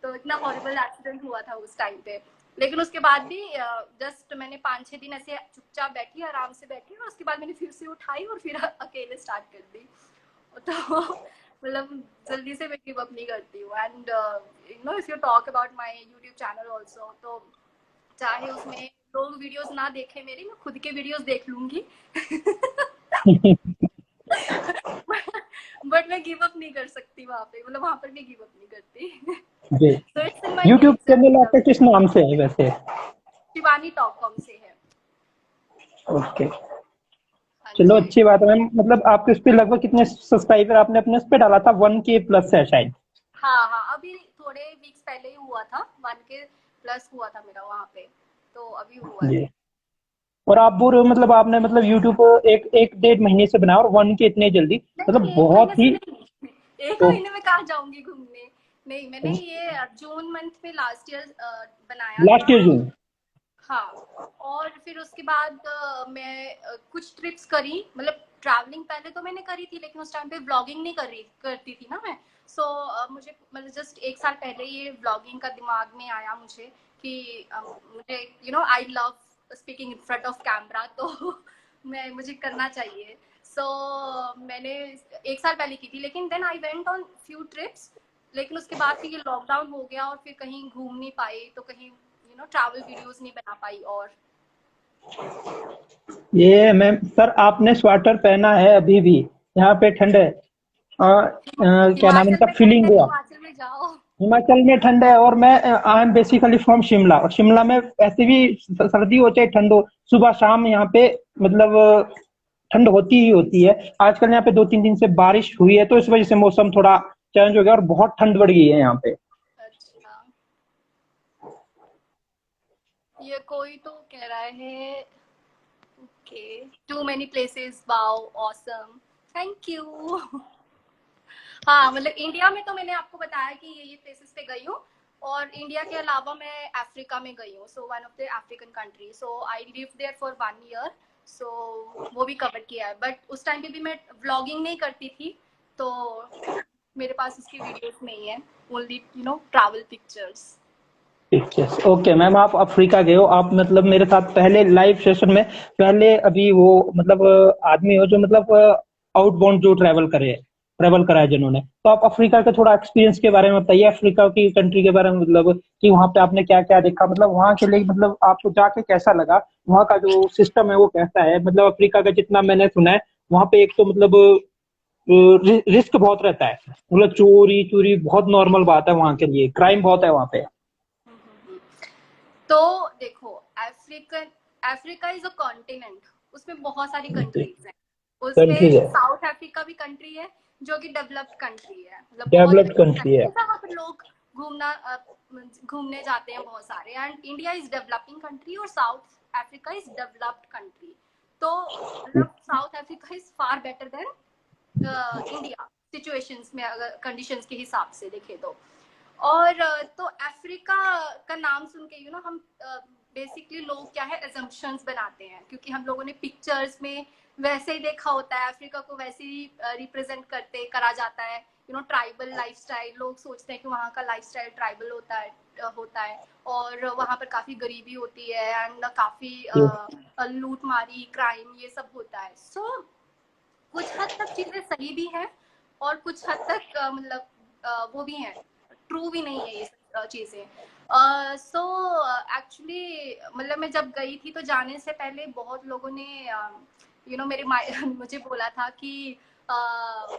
तो इतना हॉरिबल एक्सीडेंट हुआ था उस टाइम पे। लेकिन उसके बाद भी जस्ट मैंने 5-6 दिन ऐसे चुपचाप बैठी, आराम से बैठी, और उसके बाद मैंने फिर से उठाई और फिर अकेले स्टार्ट कर दी। तो मतलब जल्दी से मैं गिव अप नहीं करती हूँ। And if you talk about my YouTube channel also, तो चाहे उसमें लोग वीडियोस ना देखें मेरी, मैं खुद के वीडियोस देख लूंगी। बट मैं गिव अप नहीं कर सकती वहां पे, मतलब वहां पर भी गिव अप नहीं करती। जी। तो it's in my YouTube nature. Channel आपका किस नाम से है वैसे? शिवानी टॉप कॉम से है। ओके, हाँ चलो जी। अच्छी बात है मैम। मतलब आपके उस पे लगभग कितने सब्सक्राइबर आपने अपने उस पे डाला था? 1K प्लस है शायद। हाँ हाँ, अभी थोड़े वीक्स पहले ही हुआ था, 1K प्लस हुआ था मेरा वहाँ पे। तो अभी हुआ है। जी। और आप बोल रहे हो मतलब आपने मतलब यूट्यूब एक एक 1.5 महीने से बनाया और 1K इतने जल्दी, मतलब नहीं, एक महीने बहुत से ही। नहीं। एक तो महीने में कहाँ जाऊंगी घूमने। नहीं, मैंने ये जून मंथ में लास्ट ईयर बनाया लास्ट था। ईयर जून? हाँ, और फिर उसके बाद मैं कुछ ट्रिप्स करी, मतलब ट्रैवलिंग पहले तो मैंने करी थी, लेकिन उस टाइम पे व्लॉगिंग नहीं करती थी ना मैं। सो मुझे मतलब जस्ट 1 साल पहले ये व्लॉगिंग का दिमाग में आया मुझे कि मुझे I love speaking in front of camera, तो मैं मुझे करना चाहिए। सो मैंने 1 साल पहले की थी, लेकिन then I went on few trips. लेकिन उसके बाद फिर ये लॉकडाउन हो गया और फिर कहीं घूम नहीं पाई, तो कहीं ट्रैवल वीडियोस नहीं बना पाई। और ये मैम सर आपने स्वेटर पहना है अभी भी, यहाँ पे ठंड है। क्या नाम हिमाचल इनका में ठंड फीलिंग है, हुआ। हिमाचल में जाओ। हिमाचल में ठंड है और मैं I am basically from Shimla, और शिमला में ऐसे भी सर्दी हो चाहे ठंड हो, सुबह शाम यहाँ पे मतलब ठंड होती ही होती है। आजकल यहाँ पे 2-3 दिन से बारिश हुई है, तो इस वजह से मौसम थोड़ा चेंज हो गया और बहुत ठंड बढ़ गई है यहाँ पे। अच्छा, ये कोई तो कह रहा है okay, too many places, wow awesome, thank you. हाँ, मतलब इंडिया में तो मैंने आपको बताया कि ये प्लेसेस पे गई हूँ, और इंडिया के अलावा मैं अफ्रीका में गई हूँ। So one of the African country, so I live there for 1 year. So वो भी कवर किया है, बट उस टाइम पे भी मैं व्लॉगिंग नहीं करती थी, तो मेरे पास उसकी वीडियोस नहीं है, only travel pictures. Pictures okay ma'am, आप अफ्रीका गए हो, आप मतलब मेरे साथ पहले लाइव सेशन में पहले अभी वो मतलब आदमी हो जो मतलब आउटबाउंड जो ट्रैवल करा है जिन्होंने, तो आप अफ्रीका के थोड़ा एक्सपीरियंस के बारे में बताइए, अफ्रीका की कंट्री के बारे में, मतलब कि वहाँ पे आपने क्या क्या देखा, मतलब वहाँ के लिए मतलब आपको जाके कैसा लगा, वहाँ का जो सिस्टम है वो कैसा है। मतलब अफ्रीका का जितना मैंने सुना है, वहाँ पे एक तो मतलब रिस्क बहुत रहता है, मतलब चोरी चोरी बहुत नॉर्मल बात है वहाँ के लिए, क्राइम बहुत है वहाँ पे। तो देखो, African Africa is a continent, उसमें बहुत सारी कंट्रीज हैं। कंट्रीज उसमें है, साउथ अफ्रीका भी कंट्री है, जो कि डेवलप्ड कंट्री है, मतलब बहुत डेवलप्ड अच्छी कंट्री कंट्री है। है जहाँ पर लोग घूमना घूमने जाते हैं बहुत सारे। And India is developing country और South Africa is developed country. तो मतलब South Africa is far better than India situations में, अगर कंडीशंस के हिसाब से देखें तो। और तो अफ्रीका का नाम सुन के हम बेसिकली लोग क्या है, एजम्पशंस बनाते हैं, क्योंकि हम लोगों ने पिक्चर्स में वैसे ही देखा होता है, अफ्रीका को वैसे ही रिप्रेजेंट करते करा जाता है। ट्राइबल लाइफस्टाइल, लोग सोचते हैं कि वहाँ का लाइफस्टाइल ट्राइबल होता है और वहाँ पर काफी गरीबी होती है, एंड काफी लूट मारी, क्राइम, ये सब होता है। सो कुछ हद तक चीजें सही भी हैं, और कुछ हद तक मतलब वो भी हैं, ट्रू भी नहीं है ये सब चीजें। सो एक्चुअली मतलब मैं जब गई थी, तो जाने से पहले बहुत लोगों ने मेरे मुझे बोला था कि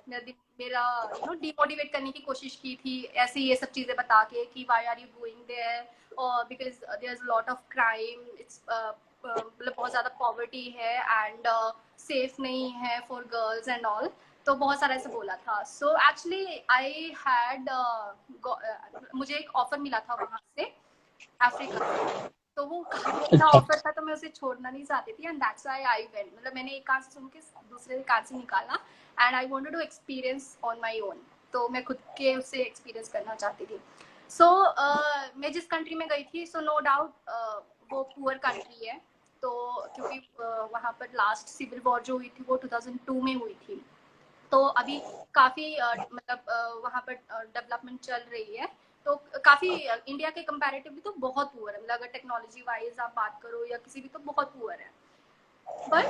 मेरा डिमोटिवेट करने की कोशिश की थी, ऐसे ये सब चीजें बता के कि why are you going there, because there is lot of crime, it's मतलब बहुत ज्यादा पॉवर्टी है, एंड सेफ नहीं है फॉर गर्ल्स एंड ऑल। तो बहुत सारा ऐसे बोला था। सो एक्चुअली आई हैड मुझे एक ऑफर मिला था वहां से, अफ्रीका से। तो वो काफी अच्छा अच्छा। ऑफर था, तो मैं उसे छोड़ना नहीं चाहती थी, and that's why I went. मतलब मैंने एक कान से सुन के दूसरे कान से निकाला, and I wanted to experience on my own. तो मैं खुद के उससे एक्सपीरियंस करना चाहती थी। सो मैं जिस कंट्री में गई थी, सो नो डाउट वो पुअर कंट्री है। तो क्योंकि वहाँ पर लास्ट सिविल वॉर जो हुई थी वो 2002 में हुई थी। तो अभी काफी मतलब वहाँ पर डेवलपमेंट चल रही है। तो काफी इंडिया के कंपैरेटिवली तो बहुत पुअर है, मतलब अगर टेक्नोलॉजी वाइज आप बात करो या किसी भी, तो बहुत पुअर है। बट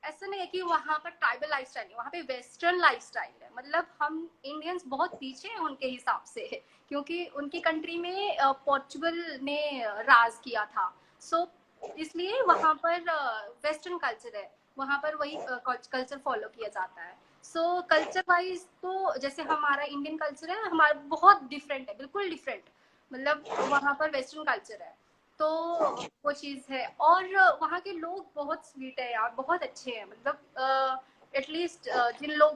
ऐसा नहीं है कि वहाँ पर ट्राइबल लाइफस्टाइल है, वहाँ पे वेस्टर्न लाइफस्टाइल है। मतलब हम इंडियंस बहुत पीछे हैं उनके हिसाब से, क्योंकि उनकी कंट्री में पोर्चुगल ने राज किया था। सो इसलिए वहाँ पर वेस्टर्न कल्चर है, वहाँ पर वही कल्चर फॉलो किया जाता है। सो कल्चर वाइज तो जैसे हमारा इंडियन कल्चर है, हमारा बहुत डिफरेंट है, बिल्कुल डिफरेंट। मतलब वहाँ पर वेस्टर्न कल्चर है, तो वो चीज है। और वहाँ के लोग बहुत स्वीट है यार, बहुत अच्छे हैं। मतलब एटलीस्ट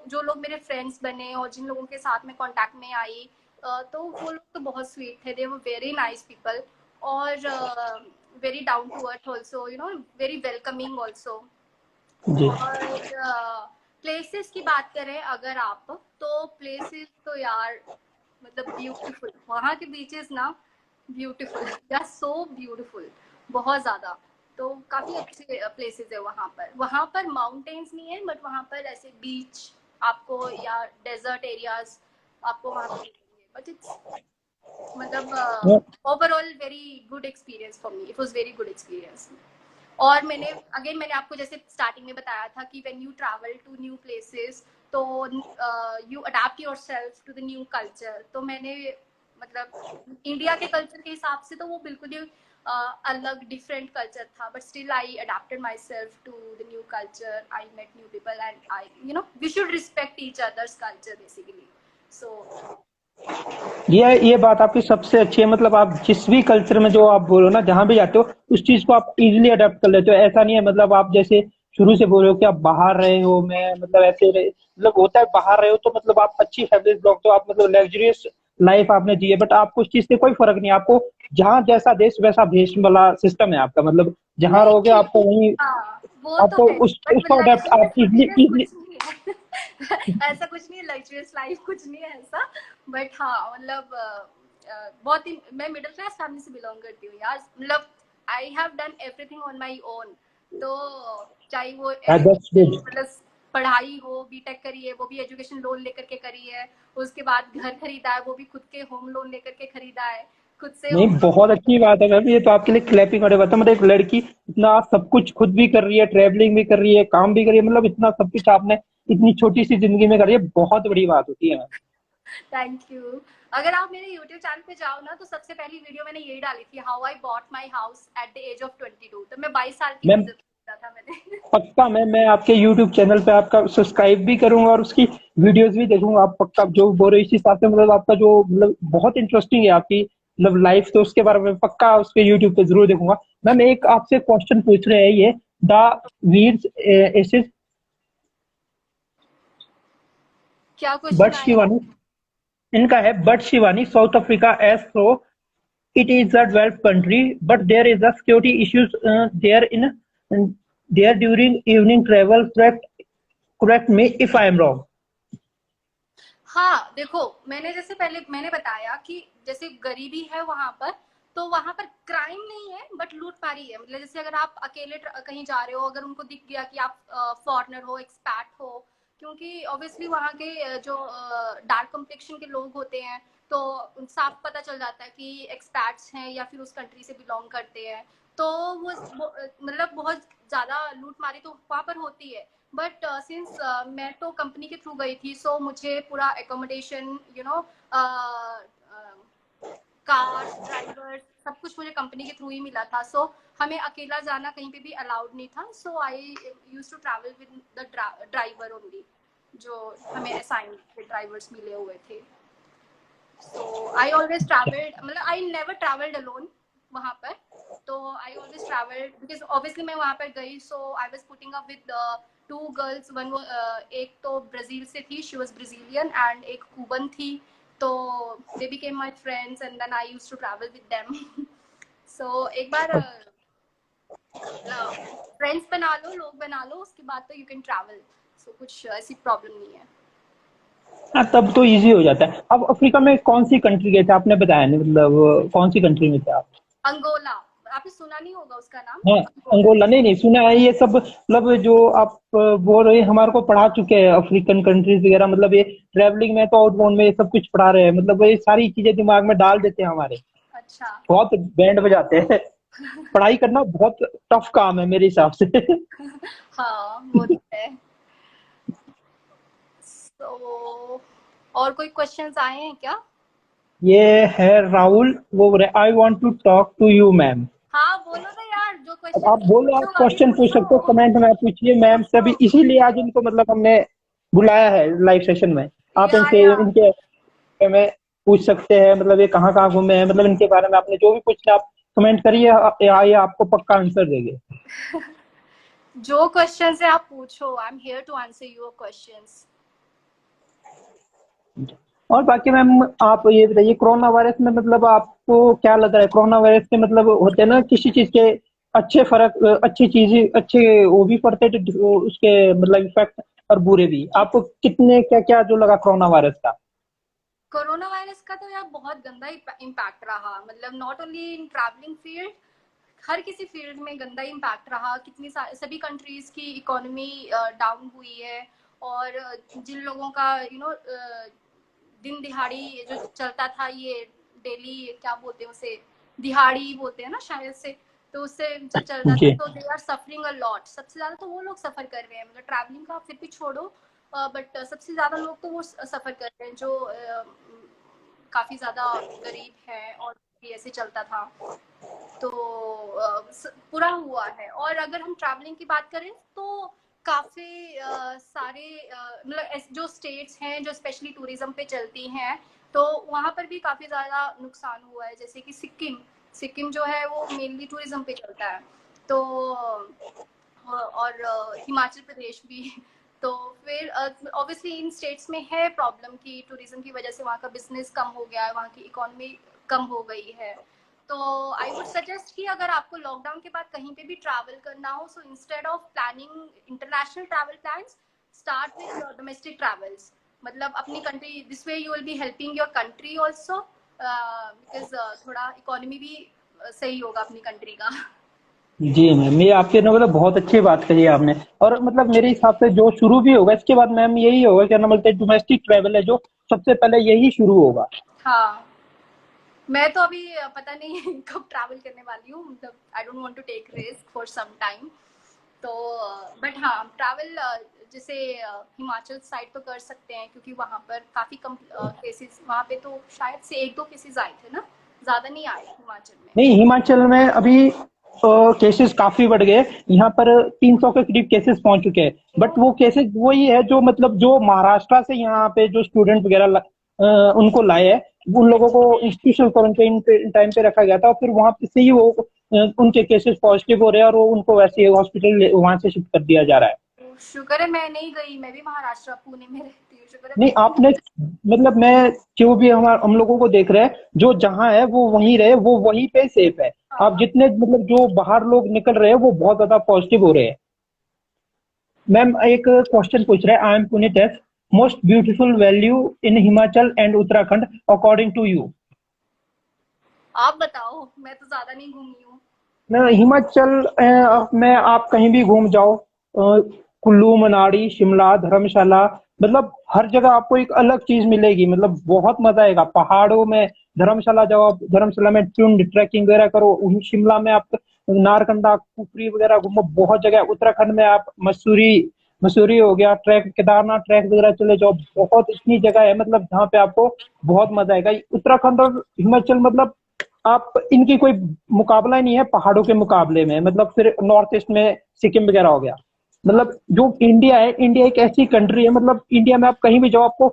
जो लोग मेरे फ्रेंड्स बने और जिन लोगों के साथ में कांटेक्ट में आई, तो वो लोग तो बहुत स्वीट थे, they were very nice people, और very down to earth also, very welcoming also. जी। और प्लेसेस की बात करें अगर आप, तो प्लेसेस तो यार मतलब ब्यूटीफुल, वहाँ के बीचेस ना beautiful, they are so beautiful. बहुत ज्यादा। तो काफी अच्छे प्लेसेस है वहां पर। वहां पर माउंटेन्स नहीं है बट वहां पर ऐसे बीच आपको या डेजर्ट एरियाज आपको वहां पे मिलेंगे, बट इट्स मतलब overall very good experience for me, it was very good experience. और मैंने आपको जैसे स्टार्टिंग में बताया था कि when you travel to new places तो you adapt yourself to the new culture. तो मैंने मतलब इंडिया के कल्चर के हिसाब से तो वो बिल्कुल ही अलग डिफरेंट कल्चर था, but still I adapted myself to the new culture, I met new people and I we should respect each others culture basically. So ये बात आपकी सबसे अच्छी है। मतलब आप जिस भी कल्चर में जो आप बोलो ना, जहाँ भी जाते हो उस चीज को आप इजीली अडेप्ट कर लेते हो। ऐसा नहीं है मतलब आप जैसे शुरू से बोल रहे हो कि आप बाहर रहे हो, मैं मतलब ऐसे मतलब होता है बाहर रहे हो तो मतलब आप अच्छी फैमिली ब्लॉग तो आप मतलब लग्जरियस लाइफ आपने जी है, बट आपको उस चीज से कोई फर्क नहीं। आपको जहाँ जैसा देश वैसा भेष वाला सिस्टम है आपका। मतलब जहाँ रहोगे नहीं, आपको वहीं हाँ वो तो आपको है, उस बट उसको अडेप्ट लग्जरियस आप इजीली लग्जरियस इजीली कुछ नहीं है। ऐसा कुछ नहीं है, लग्जरियस लाइफ कुछ नहीं है ऐसा। बट हाँ मतलब बहुत ही मैं मिडिल क्लास फैमिली से बिलोंग करती हूँ यार। मतलब I have done everything on my own. तो चाहे वो दैट्स एजुकेशन गुड। मतलब पढ़ाई हो, बीटेक करी है वो भी एजुकेशन लोन लेकर के करी है, उसके बाद घर खरीदा है वो भी खुद के होम लोन लेकर के खरीदा है, खुद से नहीं, होम बहुत अच्छी बात है मैम। ये तो आपके लिए क्लैपिंग वाली बात है। मतलब एक लड़की इतना सब कुछ खुद भी कर रही है, ट्रेवलिंग भी कर रही है, काम भी कर रही है, मतलब इतना सब कुछ आपने इतनी छोटी सी जिंदगी में कर रही है, बहुत बड़ी बात होती है मैम। Thank you. अगर आप मेरे यूट्यूब चैनल पे जाओ ना तो सबसे पहली वीडियो मैंने यही डाली थी, how I bought my house at the age of 22। तो मैं 22 साल की थी मैम जब खरीदा था मैंने। पक्का मैं आपके यूट्यूब चैनल पे आपका सब्सक्राइब भी करूंगा और उसकी वीडियोस भी देखूंगा। आप पक्का जो बोल रहे हो, इस हिसाब से मतलब आपका जो मतलब बहुत इंटरेस्टिंग है आपकी मतलब लाइफ, तो उसके बारे में पक्का उसके यूट्यूब पे जरूर देखूंगा। मैम एक आपसे क्वेश्चन पूछ रहे हैं, ये द वीड्स एसिस क्या बट क्वेश्चन आया है? शिवानी, इनका है but Shivani South Africa as so it is a developed country but there is a security issues there during evening travel. Correct me if I am wrong. हाँ देखो, मैंने जैसे पहले मैंने बताया कि जैसे गरीबी है वहां पर, तो वहां पर क्राइम नहीं है बट लूटपारी है। मतलब जैसे अगर आप अकेले कहीं जा रहे हो, अगर उनको दिख गया कि आप फॉरेनर हो, एक्सपैट हो, क्योंकि ऑब्वियसली वहाँ के जो डार्क कम्प्लेक्शन के लोग होते हैं तो साफ पता चल जाता है कि एक्सपैट्स हैं या फिर उस कंट्री से बिलोंग करते हैं। तो मतलब बहुत ज्यादा लूट मारी तो वहां पर होती है। बट सिंस मैं तो कंपनी के थ्रू गई थी, सो मुझे पूरा एकोमोडेशन कार्स ड्राइवर्स सब कुछ मुझे कंपनी के थ्रू ही मिला था। सो हमें अकेला जाना कहीं पे भी अलाउड नहीं था। So I use to travel with the driver only, जो हमें असाइन ड्राइवर्स मिले हुए थे। सो आई ऑलवेज ट्रैवल्ड, मतलब आई नेवर ट्रैवल्ड अलोन वहां पर। तो I always travelled because obviously मैं वहां पर गई, so I was putting up with two girls. One एक तो ब्राजील से थी, शी वाज ब्राजीलियन, एंड एक कुबन थी। तो they became my friends and then I used to travel with them. So एक बार फ्रेंड्स बना लो, लोग बना लो, उसके बाद तो यू कैन ट्रैवल। सो कुछ ऐसी प्रॉब्लम नहीं है। हाँ, तब तो इजी हो जाता है। अब अफ्रीका में कौन सी कंट्री गए थे आपने बताया नहीं, मतलब कौन सी कंट्री में थे आप? अंगोला, आपने सुना नहीं होगा उसका नाम, हाँ, अंगोला। अंगोला। नहीं नहीं सुना है ये सब। मतलब जो आप बोल रहे हैं हमारे को पढ़ा चुके हैं अफ्रीकन कंट्रीज वगैरह, मतलब ये ट्रैवलिंग में तो आउटबाउंड में ये सब कुछ पढ़ा रहे हैं, मतलब ये सारी चीजें दिमाग में डाल देते हैं हमारे। अच्छा। बहुत बैंड बजाते हैं। पढ़ाई करना बहुत टफ काम है मेरे हिसाब से। हाँ वो तो है। तो और कोई क्वेश्चंस आए हैं क्या? ये है राहुल, वो I want to talk to you ma'am. हाँ बोलो ना यार, जो अब क्वेश्चन आप बोलो, आप पूछो अभी क्वेश्चन पूछ पूछो। सकते हो, कमेंट में आप पूछिए मैम से भी, इसीलिए आज इनको मतलब हमने बुलाया है लाइव सेशन में। आप इनसे या इनके बारे में पूछ सकते हैं, मतलब ये कहाँ कहाँ घूमे हैं, मतलब इनके बारे में आपने जो भी पूछना आप कमेंट करिए, ये आपको पक्का आंसर देंगे। जो क्वेश्चन है आप पूछो, I am here to answer your questions. और बाकी मैम आप ये बताइए, कोरोना वायरस में मतलब आपको क्या लग रहा है? कोरोना वायरस से मतलब होते हैं ना किसी चीज के अच्छे फर्क, अच्छी चीजें अच्छे वो भी पड़ते हैं उसके मतलब इफेक्ट, और बुरे भी। आपको कितने क्या क्या जो लगा कोरोना वायरस का? कोरोना वायरस का तो यार बहुत गंदा इम्पैक्ट रहा, मतलब not only in travelling field, हर किसी फील्ड में गंदा इम्पैक्ट रहा, कितनी सभी कंट्रीज की इकोनॉमी डाउन हुई है, और जिन लोगों का दिन दिहाड़ी जो चलता था, ये डेली क्या बोलते हैं उसे, दिहाड़ी बोलते हैं ना शायद से, तो उससे जो चल रहा था, जी तो they are suffering a lot. सबसे ज्यादा तो वो लोग सफर कर रहे हैं, मतलब ट्रैवलिंग का फिर भी छोड़ो, बट सबसे ज्यादा लोग तो वो सफर कर रहे हैं जो काफी ज्यादा गरीब है, और ऐसे चलता था। तो पूरा हुआ है। और अगर हम ट्रैवलिंग की बात करें तो काफ़ी सारे मतलब जो स्टेट्स हैं जो स्पेशली टूरिज्म पे चलती हैं, तो वहाँ पर भी काफ़ी ज़्यादा नुकसान हुआ है। जैसे कि सिक्किम, सिक्किम जो है वो मेनली टूरिज्म पे चलता है, तो और हिमाचल प्रदेश भी। तो फिर ऑब्वियसली इन स्टेट्स में है प्रॉब्लम कि टूरिज्म की वजह से वहाँ का बिजनेस कम हो गया है, वहाँ की इकोनॉमी कम हो गई है। तो आई वुड सजेस्ट कि अगर आपको लॉकडाउन के बाद कहीं पे भी ट्रैवल करना हो, so instead of planning international travel plans, start with domestic travels. मतलब अपनी country, this way you will be helping your country also, because थोड़ा इकोनॉमी भी सही होगा अपनी कंट्री का। जी मैम, ये आपके ना मतलब बहुत अच्छी बात कही है आपने। और मतलब मेरे हिसाब से जो शुरू भी होगा इसके बाद मैम यही होगा, क्या नाम बोलते हैं, डोमेस्टिक ट्रेवल है जो सबसे पहले यही शुरू होगा। हाँ, मैं तो अभी पता नहीं कब ट्रैवल करने वाली हूँ, मतलब I don't want to take risk for some time. तो बट हाँ, ट्रैवल जैसे हिमाचल साइड तो कर सकते हैं, क्योंकि वहाँ पर काफ़ी कम केसेस, वहाँ पे तो शायद से एक दो केसेस आए थे ना, ज़्यादा नहीं आए हिमाचल में। नहीं, हिमाचल में अभी केसेस काफी बढ़ गए। यहाँ पर 300 के करीब केसेस पहुंच चुके हैं। बट वो केसेस वही है जो मतलब जो महाराष्ट्र से यहाँ पे जो स्टूडेंट वगैरह उनको लाए हैं, उन लोगों को इंस्टीट्यूशनल क्वारंटाइन टाइम पे रखा गया था, और फिर वहां से ही वो उनके केसेस पॉजिटिव हो रहे हैं और वो उनको वैसे हॉस्पिटल वहां से शिफ्ट कर दिया जा रहा है। तो शुक्र है मैं नहीं गई, मैं भी महाराष्ट्र पुणे में रहती हूँ, शुक्र है नहीं मैं आपने, मतलब मैं जो भी हम लोगों को देख रहे हैं, जो जहां है वो वहीं रहे, वो वहीं पे सेफ है। आप हाँ। जितने मतलब जो बाहर लोग निकल रहे हैं वो बहुत ज्यादा पॉजिटिव हो रहे हैं। मैम एक क्वेश्चन पूछ रहे हैं, I am Puneet S, most beautiful value in Himachal and Uttarakhand according to you. आप बताओ, मैं तो ज़्यादा नहीं घूमी हूँ। हिमाचल में आप कहीं भी घूम जाओ, कुल्लू मनाली शिमला धर्मशाला, मतलब हर जगह आपको एक अलग चीज मिलेगी, मतलब बहुत मजा आएगा। पहाड़ों में धर्मशाला जाओ, आप धर्मशाला में टुंड ट्रैकिंग वगैरह करो, वहीं शिमला में आप नारकंडा कुफरी वगैरह घूमो, बहुत जगह। उत्तराखंड में आप मसूरी, मसूरी हो गया, ट्रैक केदारनाथ ट्रैक वगैरह चले जाओ, बहुत इतनी जगह है मतलब जहाँ पे आपको बहुत मजा आएगा। उत्तराखंड और हिमाचल मतलब आप इनकी कोई मुकाबला ही नहीं है पहाड़ों के मुकाबले में। मतलब फिर नॉर्थ ईस्ट में सिक्किम वगैरह हो गया। मतलब जो इंडिया है, इंडिया एक ऐसी कंट्री है, मतलब इंडिया में आप कहीं भी जाओ आपको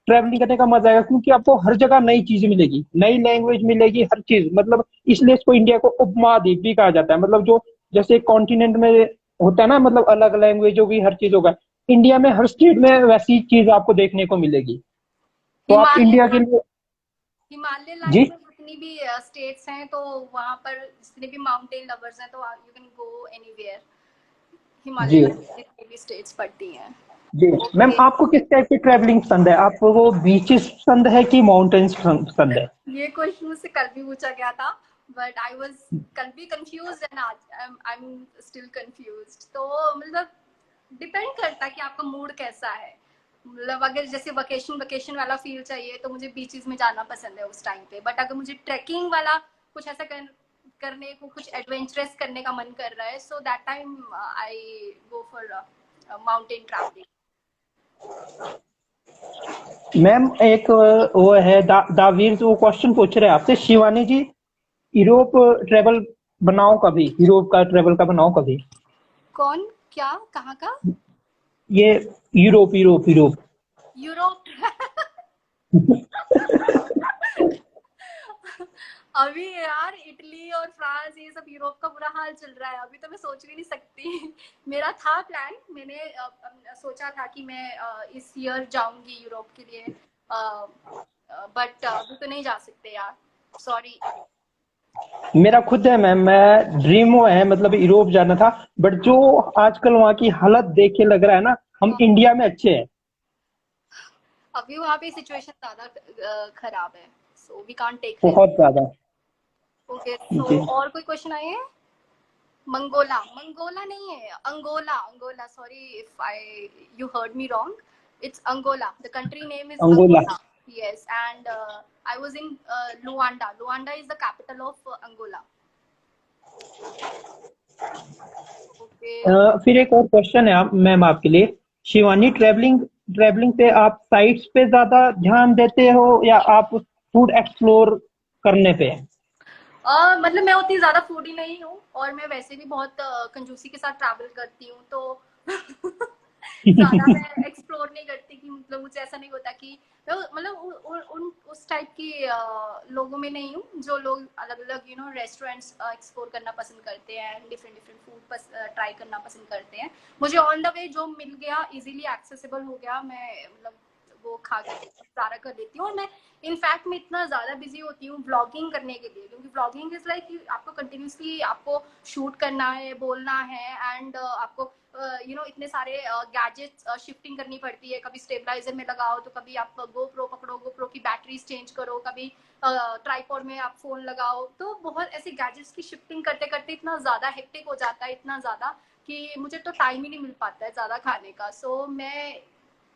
ट्रैवलिंग करने का मजा आएगा, क्योंकि आपको हर जगह नई चीज मिलेगी, नई लैंग्वेज मिलेगी, हर चीज। मतलब इसलिए इसको इंडिया को उपमहाद्वीप भी कहा जाता है। मतलब जो जैसे कॉन्टिनेंट में होता है ना, मतलब अलग लैंग्वेज होगी, हर चीज होगा, इंडिया में हर स्टेट में वैसी चीज आपको देखने को मिलेगी। तो आप हिमालय इंडिया के लिए। हिमालय जी लाइन में जितनी भी स्टेट्स हैं, तो वहाँ पर जितने भी माउंटेन लवर्स हैं, तो you can go anywhere, Himalaya जी लाइन में जितनी भी स्टेट्स पड़ती हैं। जी मैम, ओके। आपको किस टाइप की ट्रैवलिंग पसंद है? आपको वो बीचेस पसंद है कि माउंटेन्स पसंद है? ये क्वेश्चन मुझसे कल भी पूछा गया था, बट आई वाज कल भी कंफ्यूज, एंड आज आई एम स्टिल कंफ्यूज। तो मतलब डिपेंड करता है कि आपका मूड कैसा है। मतलब अगर जैसे वकेशन वकेशन वाला फील चाहिए, तो मुझे बीचेस में जाना पसंद है उस टाइम पे। बट अगर मुझे ट्रैकिंग वाला कुछ ऐसा करने को, कुछ एडवेंचरस करने का मन कर रहा है, so that time I go for mountain travelling. Ma'am एक वो है दावीर जो क्वेश्चन पूछ रहे हैं आपसे, शिवानी जी, यूरोप ट्रेवल बनाओ कभी, यूरोप का ट्रेवल का बनाओ कभी। कौन? क्या? कहाँ का? ये यूरोप यूरोप यूरोप। यूरोप? अभी यार इटली और फ्रांस, ये सब यूरोप का बुरा हाल चल रहा है, अभी तो मैं सोच भी नहीं सकती। मेरा था प्लान, मैंने सोचा था कि मैं इस ईयर जाऊंगी यूरोप के लिए, बट अभी तो नहीं जा सकते यार, सॉरी। मेरा खुद है मैम, मैं ड्रीम वो है, मतलब यूरोप जाना था। बट जो आजकल वहाँ की हालत देख के लग रहा है ना, हम इंडिया में अच्छे हैं। अभी वहाँ पे सिचुएशन ज्यादा खराब है, सो वी कांट टेक बहुत रिस्क। ज्यादा। ओके, सो जी और कोई क्वेश्चन आए हैं? मंगोला, मंगोला नहीं है, Angola, Angola, sorry if I you heard me wrong, it's Angola, the country name is Angola. Angola. Yes, and I was in Luanda. Luanda is the capital of Angola. Okay. फिर एक और क्वेश्चन है आप मैम आपके लिए, शिवानी, ट्रैवलिंग ट्रैवलिंग पे आप साइट्स पे ज्यादा ध्यान देते हो या आप फूड एक्सप्लोर करने पे? मतलब मैं उतनी ज्यादा फूडी नहीं हूँ, और मैं वैसे भी बहुत कंजूसी के साथ ट्रैवल करती हूँ, तो ज्यादा मैं एक्सप्लोर नहीं करती, कि मतलब मुझे ऐसा नहीं होता कि मैं मतलब उन उस टाइप की लोगों में नहीं हूँ जो लोग अलग अलग रेस्टोरेंट्स एक्सप्लोर करना पसंद करते हैं, डिफरेंट डिफरेंट फूड ट्राई करना पसंद करते हैं. मुझे ऑन द वे जो मिल गया, इजीली एक्सेसिबल हो गया, मैं मतलब वो खा के सारा कर लेती हूँ. और मैं इनफैक्ट मैं इतना ज्यादा बिजी होती हूँ व्लॉगिंग करने के लिए, क्योंकि व्लॉगिंग इज लाइक आपको कंटिन्यूसली आपको शूट करना है, बोलना है, एंड आपको इतने सारे गैजेट्स शिफ्टिंग करनी पड़ती है. कभी स्टेबलाइजर में लगाओ, तो कभी आप गोप्रो पकड़ो, गोप्रो की बैटरीज चेंज करो, कभी ट्राइपॉड में आप फोन लगाओ, तो बहुत ऐसे गैजेट्स की शिफ्टिंग करते करते इतना ज्यादा हेक्टिक हो जाता है, इतना ज्यादा कि मुझे तो टाइम ही नहीं मिल पाता है ज्यादा खाने का. सो मैं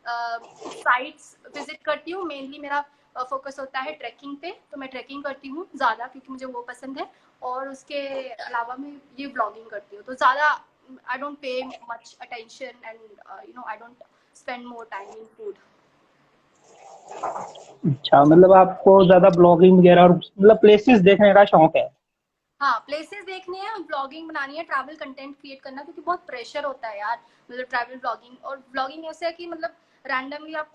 साइट्स विजिट करती हूँ. मेनली मेरा फोकस होता है ट्रैकिंग पे, तो मैं ट्रैकिंग करती हूँ ज़्यादा, क्योंकि मुझे वो पसंद है. और उसके अलावा मैं ये ब्लॉगिंग करती हूँ, तो ज़्यादा I don't pay much attention, and I don't spend more time in food. अच्छा, मतलब आपको ज्यादा ब्लॉगिंग वगैरह और मतलब प्लेसेस देखने का शौक है? हाँ, प्लेसेस देखने हैं, ब्लॉगिंग बनानी है, ट्रैवल कंटेंट क्रिएट करना, क्योंकि बहुत प्रेशर होता है यार, मतलब ट्रैवल ब्लॉगिंग. और ब्लॉगिंग ऐसे है कि मतलब रैंडमली आप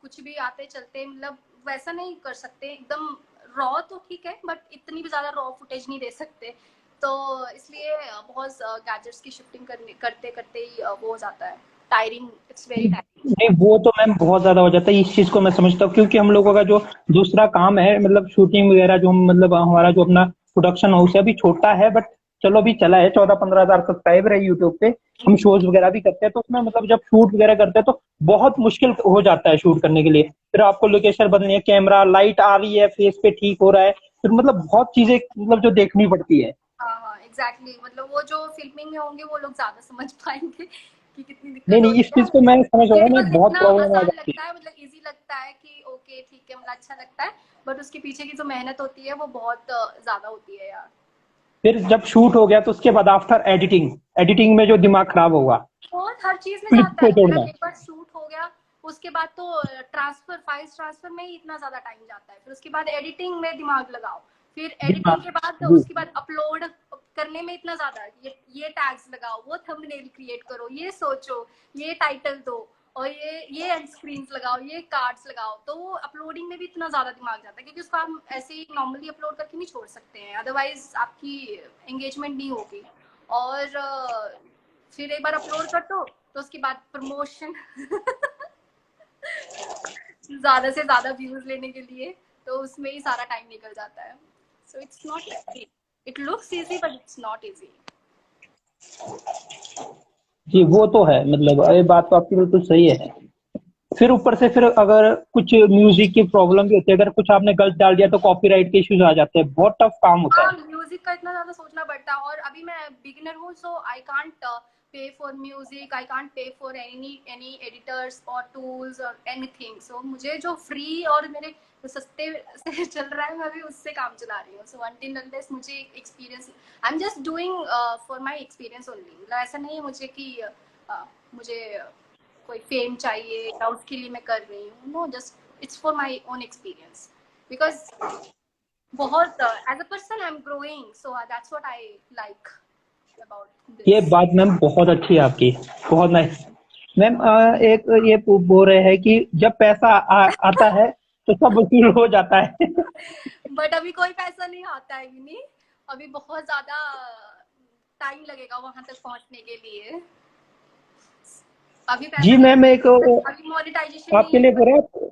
कुछ भी आते चलते, मतलब वैसा नहीं कर सकते एकदम रॉ, तो ठीक है, बट इतनी भी ज्यादा रॉ फुटेज नहीं दे सकते. तो इसलिए बहुत गैजेट्स की शिफ्टिंग करने करते करते ही वो हो जाता है टायरिंग. It's very tiring. नहीं, वो तो मैम बहुत ज्यादा हो जाता है, इस चीज को मैं समझता हूँ, क्योंकि हम लोगों का जो दूसरा काम है, मतलब शूटिंग वगैरह, जो मतलब हमारा जो अपना प्रोडक्शन हाउस है, अभी छोटा है बट चलो अभी चला है, 14-15 हजार सब्सक्राइबर है यूट्यूब पे, हम शोज वगैरह भी करते हैं, तो उसमें मतलब जब शूट वगैरह करते हैं तो बहुत मुश्किल हो जाता है शूट करने के लिए. फिर आपको लोकेशन बदलनी है, कैमरा लाइट आ रही है, फेस पे ठीक हो रहा है, फिर मतलब बहुत चीजें मतलब जो देखनी पड़ती है. हाँ हाँ एग्जैक्टली, मतलब वो जो फिल्मिंग में होंगे वो लोग ज्यादा समझ पाएंगे कि कितनी नहीं दिक्कत नहीं, इस होती है. चीज को मैं समझ रहा हूँ, विजुअल नहीं बहुत इतना प्रॉब्लम आ आसान जाती है. लगता है, मतलब इजी लगता है कि ओके ठीक है, मतलब अच्छा लगता है, बट उसके पीछे की जो मेहनत होती है वो बहुत ज्यादा होती है यार. फिर जब शूट हो गया तो उसके बाद आफ्टर एडिटिंग, एडिटिंग में जो दिमाग खराब होगा, बहुत हर चीज में क्लिप जाता को है, जोड़ना. मतलब एक बार शूट हो गया, उसके बाद तो ट्रांसफर, फाइल्स ट्रांसफर में ही इतना ज्यादा टाइम जाता है, फिर उसके बाद एडिटिंग में दिमाग लगाओ, फिर एडिटिंग के बाद जी. उसके बाद अपलोड करने में इतना ज्यादा, ये टैग्स लगाओ, वो थंबनेल क्रिएट करो, ये सोचो, ये टाइटल दो, और ये एंड स्क्रीन्स लगाओ, ये कार्ड्स लगाओ, तो वो अपलोडिंग में भी इतना ज्यादा दिमाग जाता है, क्योंकि उसको हम ऐसे ही नॉर्मली अपलोड करके नहीं छोड़ सकते हैं, अदरवाइज आपकी एंगेजमेंट नहीं होगी. और फिर एक बार अपलोड कर दो, तो उसके बाद प्रमोशन ज्यादा से ज्यादा व्यूज लेने के लिए, तो उसमें ही सारा टाइम निकल जाता है. So it's not easy, it looks easy but it's not easy. जी, वो तो है, मतलब ये बात तो आपकी बिल्कुल सही है. फिर ऊपर से फिर अगर कुछ म्यूजिक की प्रॉब्लम भी होती है, अगर कुछ आपने गलत डाल दिया तो कॉपीराइट के इश्यूज आ जाते हैं, बहुत टफ काम होता हाँ, है. म्यूजिक का इतना ज्यादा सोचना पड़ता है, और अभी मैं बिगिनर हूँ, so I can't pay for music, I can't pay for any editors और टूल्स और एनीथिंग. सो मुझे जो फ्री और मेरे जो सस्ते से चल रहा है, मैं अभी उससे काम चला रही हूँ. सो अनटिल अनलेस मुझे experience, I am just doing for my experience only. मतलब ऐसा नहीं है मुझे कि मुझे कोई फेम चाहिए या उसके लिए मैं कर रही हूँ. No, just it's for my own experience, because बहुत as a person I am growing, so that's what I like about ये दिस. बात मैम बहुत अच्छी है आपकी, बहुत नाइस. मैम एक ये बोल रहे हैं कि जब पैसा आता है तो सब वसूल हो जाता है. बट अभी कोई पैसा नहीं आता है, नहीं, अभी बहुत ज्यादा टाइम लगेगा वहां तक पहुंचने के लिए. अभी पैसा जी नहीं, मैम, एक अभी मोनेटाइजेशन नहीं आपके है. लिए बोल रहे हैं,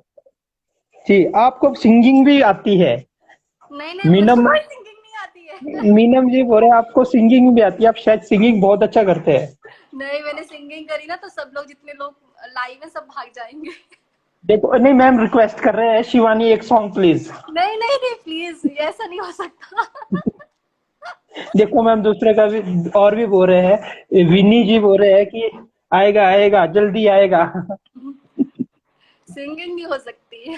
जी आपको सिंगिंग भी आती है? नहीं नहीं, मुझे मीनम, कोई सिंगिंग नहीं आती है. मीनम जी बोल रहे हैं आपको सिंगिंग भी आती है, आप शायद सिंगिंग बहुत अच्छा करते हैं. नहीं, मैंने सिंगिंग करी ना तो सब लोग, जितने लोग लाइव में, सब भाग जाएंगे. देखो, नहीं मैम रिक्वेस्ट कर रहे हैं, शिवानी एक सॉन्ग प्लीज. नहीं नहीं नहीं, प्लीज, ये ऐसा नहीं हो सकता. देखो मैम, दूसरे का भी और भी बोल रहे हैं, विनी जी बोल रहे हैं कि आएगा आएगा जल्दी आएगा। सिंगिंग नहीं हो सकती।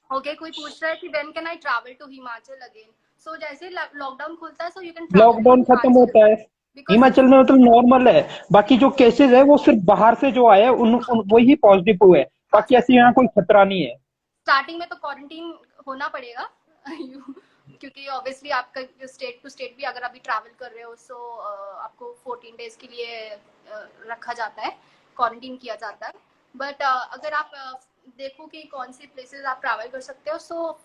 ओके, कोई पूछ रहा है कि when can I travel to Himachal again. So जैसे लॉकडाउन खुलता है, so you can travel to lockdown खत्म हिमाचल, होता है, बिकॉज हिमाचल इट्स में मतलब नॉर्मल है। बाकी जो केसेस है वो सिर्फ बाहर से जो आए हैं वही पॉजिटिव हुए हैं। बाकी ऐसे यहाँ कोई खतरा नहीं है। स्टार्टिंग में तो क्वारंटीन होना पड़ेगा। क्योंकि ऑब्वियसली आपका स्टेट टू स्टेट भी अगर अभी ट्रैवल कर रहे हो, सो आपको 14 डेज के लिए रखा जाता है, क्वारंटीन किया जाता है। बट अगर आप देखो कि कौन सी प्लेसेस आप ट्रैवल कर सकते हो, so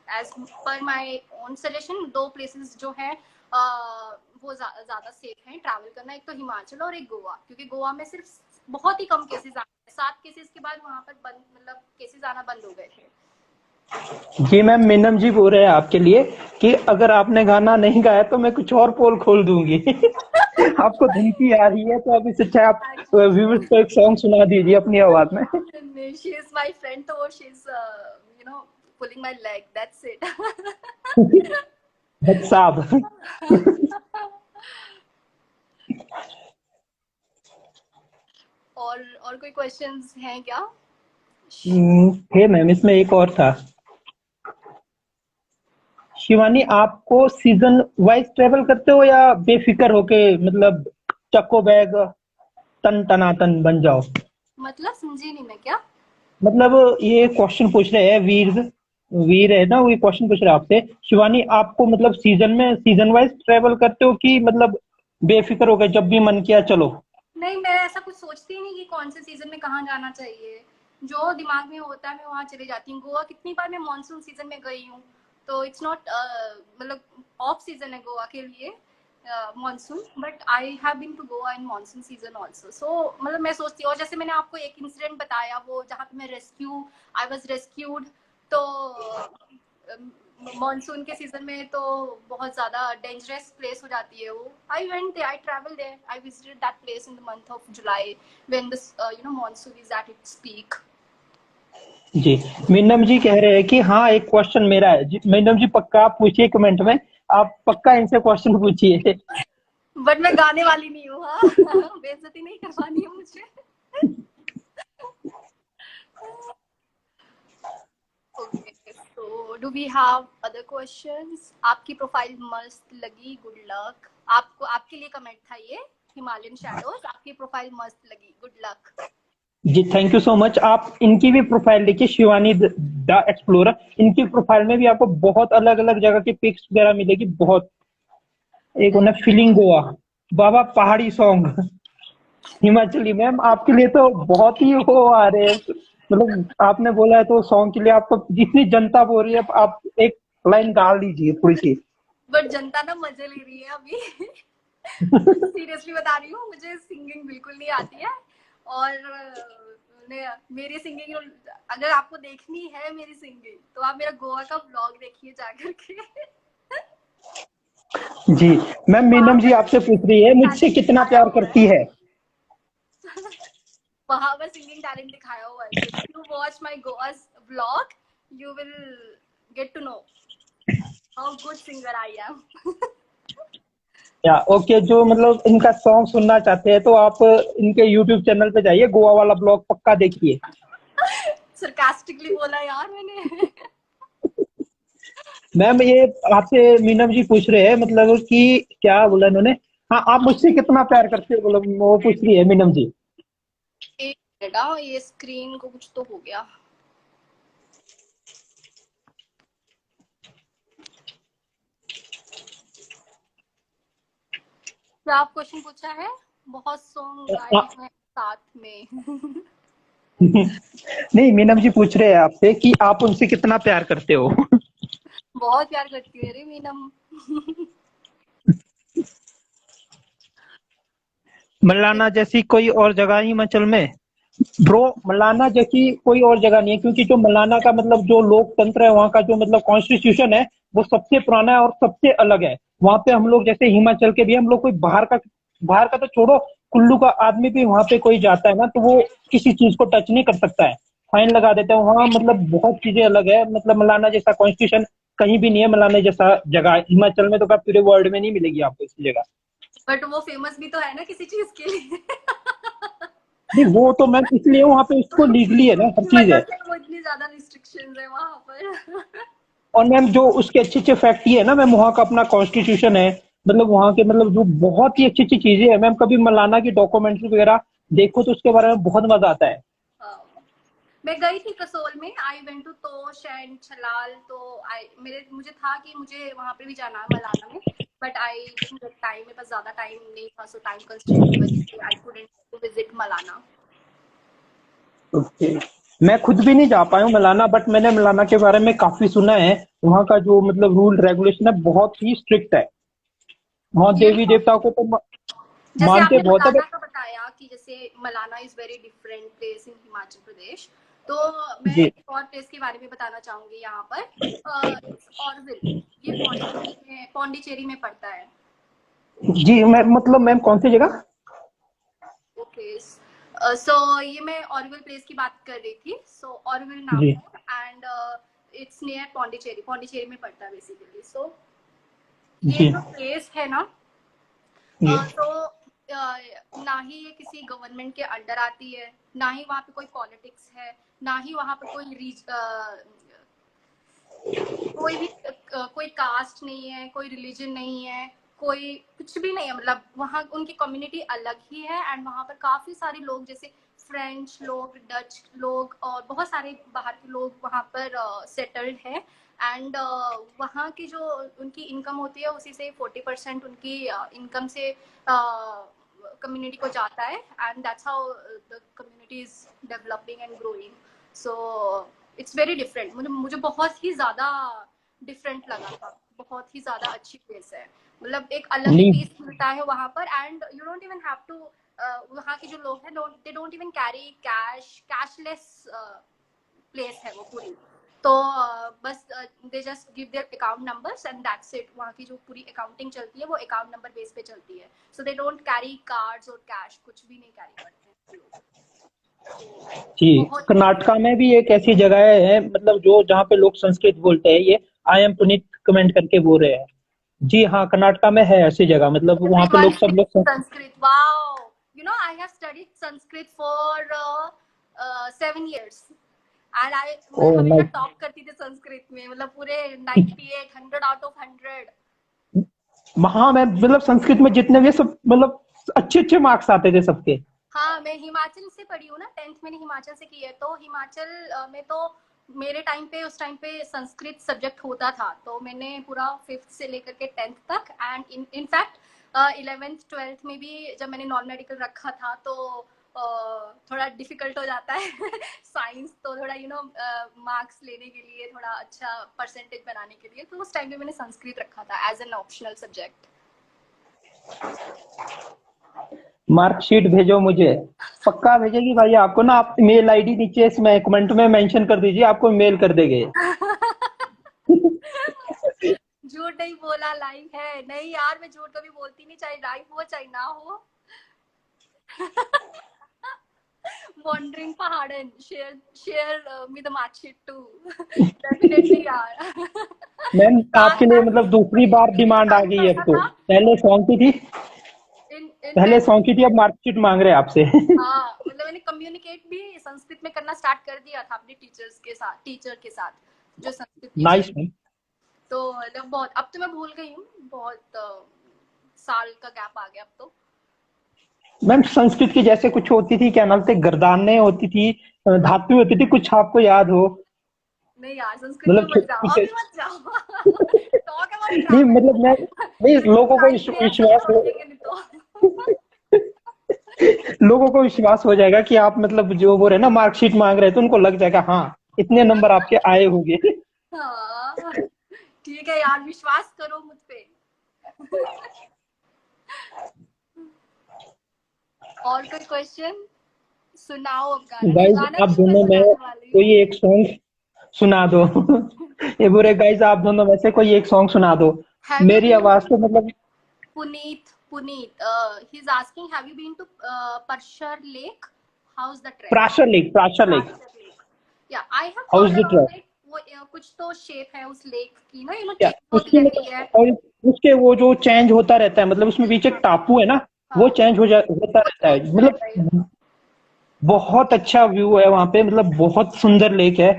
as per my own suggestion, दो प्लेसेस जो हैं वो ज़्यादा सेफ हैं ट्रैवल करना। एक तो हिमाचल और एक गोवा, क्योंकि गोवा में सिर्फ बहुत ही कम केसेस आए हैं। 7 केसेस के बाद वहाँ पर बंद, मतलब केसेस आना बंद हो गए थे। जी मैम, मीनम जी बोल रहे हैं आपके लिए कि अगर आपने गाना नहीं गाया तो मैं कुछ और पोल खोल दूंगी। आपको धमकी आ रही है तो अभी से अच्छा आप व्यूअर्स को एक सॉन्ग सुना दीजिए अपनी आवाज में। शी इज माई फ्रेंड, तो she is pulling my leg, that's it. साहब। और कोई क्वेश्चंस हैं क्या? थे मैम, इसमें एक और था। शिवानी, आपको सीजन वाइज ट्रेवल करते हो या बेफिक्र होके मतलब चक्को बैग तन तनातन बन जाओ? मतलब समझी नहीं मैं क्या। मतलब ये क्वेश्चन पूछ रहे हैं वीर, वीर है ना, वो क्वेश्चन पूछ रहे हैं आपसे। शिवानी, आपको मतलब सीजन में सीजन वाइज ट्रेवल करते हो कि मतलब बेफिक्र हो गए जब भी मन किया चलो? नहीं, मैं ऐसा कुछ सोचती ही नहीं कि कौन से सीजन में कहाँ जाना चाहिए। जो दिमाग में होता है मैं वहाँ चली जाती हूँ। गोवा कितनी बार मैं मानसून सीजन में गई हूँ, तो इट्स नॉट मतलब ऑफ सीजन है गोवा के लिए monsoon, but I have been to Goa in monsoon season also. So मतलब मैं सोचती हूँ, और जैसे मैंने आपको एक इंसिडेंट बताया वो जहाँ पे मैं आई वॉज रेस्क्यूड, तो मानसून के सीजन में तो बहुत ज्यादा डेंजरस प्लेस हो जाती है वो। I went there, I travel there, I visited that place in the month of July when this monsoon is at its peak. जी, मीनम जी कह रहे हैं कि हाँ एक क्वेश्चन मेरा है जी। मीनम जी पक्का आप पूछिए कमेंट में, आप पक्का इनसे क्वेश्चन पूछिए। बट मैं गाने वाली नहीं हूँ, हाँ। बेइज्जती नहीं करवानी है मुझे। Okay, so do we have other questions? आपकी प्रोफाइल मस्त लगी, गुड लक। आपको, आपके लिए कमेंट था ये, हिमालयन शैडोज, आपकी प्रोफाइल मस्त लगी, गुड लक। जी थैंक यू सो मच। आप इनकी भी प्रोफाइल देखिए, शिवानी द एक्सप्लोरर। इनकी प्रोफाइल में भी आपको बहुत अलग अलग जगह की पिक्स वगैरह मिलेगी बहुत। एक उन्हें फीलिंग गोवा, बाबा पहाड़ी सॉन्ग, हिमाचली। मैम आपके लिए तो बहुत ही वो आ रहे हैं, मतलब आपने बोला है तो सॉन्ग के लिए आपको जितनी जनता बोल रही है आप एक लाइन गा लीजिए थोड़ी सी। बट जनता ना मजे ले रही है अभी। सीरियसली बता रही हूँ, मुझे सिंगिंग बिल्कुल नहीं आती है। और मेरी सिंगिंग, अगर आपको देखनी है मेरी सिंगिंग, तो आप मेरा गोवा का व्लॉग देखिए जाकर के। जी मैम, मीनम जी आपसे पूछ रही है मुझसे टैलेंट कितना दिखाया प्यार हुआ करती है। है। वहां पर सिंगिंग टैलेंट दिखाया हुआ है। If you watch my Goa's vlog, you will get to know how good singer I am. या ओके, जो मतलब इनका सॉन्ग सुनना चाहते हैं तो आप इनके यूट्यूब चैनल पे जाइए, गोवा वाला ब्लॉग पक्का देखिए। सरकास्टिकली बोला यार मैंने। मैम ये आपसे मीनम जी पूछ रहे हैं मतलब कि क्या बोला इन्होंने, हाँ आप मुझसे कितना प्यार करते हो बोलो, वो पूछ रही है मीनम जी। एक मिनट, हाँ, ये स्क्रीन को कुछ तो हो गया। क्या आप क्वेश्चन पूछा है? बहुत सॉन्ग गाए हैं साथ में। नहीं, मीनम जी पूछ रहे हैं आपसे कि आप उनसे कितना प्यार करते हो। बहुत प्यार करती है रे मीनम। मलाना जैसी कोई और जगह हिमाचल में? ब्रो, मलाना जैसी कोई और जगह नहीं है, क्योंकि जो मलाना का मतलब जो लोकतंत्र है, वहाँ का जो मतलब कॉन्स्टिट्यूशन है, वो सबसे पुराना है और सबसे अलग है। वहाँ पे हम लोग जैसे हिमाचल के भी हम लोग कोई बाहर का तो छोड़ो, कुल्लू का आदमी भी वहाँ पे कोई जाता है ना तो वो किसी चीज को टच नहीं कर सकता है, फाइन लगा देते हैं वहाँ। मतलब बहुत चीजें अलग है, मतलब मलाना जैसा कॉन्स्टिट्यूशन कहीं भी नहीं है मलाना जैसा जगह। हिमाचल में तो क्या पूरे वर्ल्ड में नहीं मिलेगी आपको इसी जगह। बट वो फेमस भी तो है ना किसी चीज के लिए। नहीं वो तो मैम इसलिए वहाँ पे इसको लीगली है ना, हर उसकी चीज वजह है। से वो इतनी ज्यादा रिस्ट्रिक्शंस है वहां पर। और मैम जो उसके अच्छे अच्छे फैक्ट ये है ना मैम, वहाँ का अपना कॉन्स्टिट्यूशन है, मतलब वहाँ के मतलब जो बहुत ही अच्छी अच्छी चीजें हैं मैम। कभी मलाना की डॉक्यूमेंट्री वगैरह देखो तो उसके बारे में बहुत मजा आता है। मैं गई थी कसोल में, I went to Tosh and Chalal, तो आई मुझे था कि मुझे वहां पे भी जाना है मलाना में, but I didn't get time, मेरे पास ज्यादा टाइम नहीं था, सो टाइम कंस्ट्रेंट की वजह से I couldn't visit Malana. Okay. मैं खुद भी नहीं जा पाया हूँ मलाना, बट मैंने मलाना के बारे में काफी सुना है। वहाँ का जो मतलब रूल रेगुलेशन है बहुत ही स्ट्रिक्ट है। वहाँ ये देवी देवता को तो जैसे मानते आपने बहुत है मलाना बट। का बताया कि जैसे Malana is very different place in Himachal Pradesh, तो मैं जी एक और प्लेस के बारे में बताना चाहूंगी यहाँ पर, ऑरविल। ये पौंडीचेरी में पड़ता है। जी। मैं मतलब मैम कौन सी जगह? ओके, सो ये मैं ऑरविल प्लेस की बात कर रही थी, सो ऑरविल नाम जी है, and it's near Pondicherry, Pondicherry में पड़ता है बेसिकली। सो ये जी जो प्लेस है ना, जी तो ना ही ये किसी गवर्नमेंट के अंडर आती है, ना ही वहाँ पे कोई पॉलिटिक्स है, ना ही वहाँ पे कोई कास्ट नहीं है, कोई रिलीजन नहीं है, कोई कुछ भी नहीं है, मतलब वहाँ उनकी कम्युनिटी अलग ही है। एंड वहाँ पर काफी सारे लोग, जैसे फ्रेंच लोग, डच लोग और बहुत सारे बाहर के लोग वहाँ पर सेटल्ड है। एंड वहाँ की जो उनकी इनकम होती है उसी से 40% उनकी इनकम से कम्युनिटी को जाता है, and that's how the community is developing and growing. So it's very different, मुझे बहुत ही ज्यादा डिफरेंट लगा था, बहुत ही ज्यादा अच्छी प्लेस है, मतलब एक अलग ही नहीं पीस मिलता है वहां पर। And you don't even have to, वहाँ के जो लोग हैं they don't even carry cashless place है वो पूरी। तो बस they just give their account numbers and that's it. वहाँ की जो पूरी अकाउंटिंग चलती है वो अकाउंट नंबर बेस पे चलती है, सो दे डोंट कैरी कार्ड्स और कैश, कुछ भी नहीं कैरी करते हैं लोग। जी। बहुत ही कर्नाटका में भी एक ऐसी जगह है मतलब जो जहाँ पे लोग संस्कृत बोलते हैं, ये आई एम पुनीत कमेंट करके बोल रहे हैं। जी हाँ, कर्नाटका में है ऐसी जगह, मतलब वहाँ पे everyone लोग सब लोग speaks Sanskrit. Wow. You know, I have studied Sanskrit for 7 years. And मैं ओ हमेशा माय। टॉप करती थी संस्कृत में, मतलब पूरे 98, 100 आउट ऑफ 100। वहाँ मैं मतलब संस्कृत में जितने भी सब मतलब अच्छे अच्छे मार्क्स आते थे सबके। हाँ, मैं हिमाचल से पढ़ी हूँ ना, 10th मैंने हिमाचल से की है, तो हिमाचल में तो मेरे टाइम पे, उस टाइम पे संस्कृत सब्जेक्ट होता था, तो मैंने पूरा 5th से लेकर के 10th तक, एंड इनफैक्ट 11th 12th में भी जब मैंने नॉन मेडिकल रखा था तो थोड़ा डिफिकल्ट हो जाता है साइंस, तो थोड़ा मार्क्स लेने के लिए, थोड़ा अच्छा परसेंटेज बनाने के लिए, तो उस टाइम पे मैंने संस्कृत रखा था as an optional subject. Marksheet भेजो मुझे। पक्का भेजेगी भाई आपको ना। आप मेल आईडी नीचे इसमें कमेंट में मेंशन कर दीजिए, आपको मेल कर देंगे। झूठ नहीं बोला, लाइव है। नहीं यार, मैं झूठ कभी बोलती नहीं, चाहे लाइव हो चाहे ना हो। Wandering Pahadan, share me the marksheet too. Definitely यार। मैम साथ आपके लिए साथ मतलब दूसरी बार मेरे डिमांड आ साथ तो गई है अब ऐसा तो। था, पहले सॉन्ग की थी, इन पहले टेंथ सॉन्ग की थी, अब मार्कशीट मांग रहे हैं आपसे। हाँ, मतलब मैंने कम्युनिकेट भी संस्कृत में करना स्टार्ट कर दिया था अपने टीचर के साथ, जो संस्कृत टीचर। Nice ma'am. तो मतलब बहुत, अब तो मैं भूल गई हूँ, बहुत साल का गैप आ गया अब तो। मैम संस्कृत की जैसे कुछ होती थी, क्या नाम थे, गर्दानें होती थी, धातु होती थी, कुछ आपको याद हो? नहीं यार, संस्कृत में मतलब मत जाओ, कुछ अभी मत जाओ। टॉक अबाउट नहीं ट्रैवल। मतलब मैं नहीं, लोगों को लाइफ में है तो विश्वास हो, समझेंगे, नहीं तो। लोगों को विश्वास हो जाएगा कि आप मतलब जो वो रहे ना मार्कशीट मांग रहे हैं, तो उनको लग जाएगा हाँ इतने नंबर आपके आए होंगे। हाँ, ठीक है यार, विश्वास करो मुझ पे। और कोई क्वेश्चन? सुनाओ अब गाना, नहीं गाइस गाना आप नहीं मैं दोनों में सुनाने वाली हूँ। कोई एक सॉन्ग सुना दो। ये बुरे गाइस आप दोनों में से कोई एक सॉन्ग सुना दो। हैव यू मेरी बीन आवाज तो मतलब। Puneet, he's asking, have you been to Parshar Lake? How's the trek? Prashar lake, Prashar lake. Prashar Lake. Yeah, I have how heard is the about trek? it. वो कुछ तो शेप है उस लेक की ना, क्या चेंज होती उसकी रहती है। मतलब, और उसके वो जो चेंज होता रहता है, मतलब उसमें बीच एक हाँ टापू है ना, वो हाँ, चेंज होता वो रहता है, चेंज रहता है। मतलब बहुत अच्छा व्यू है वहां पे, मतलब बहुत सुंदर लेक है।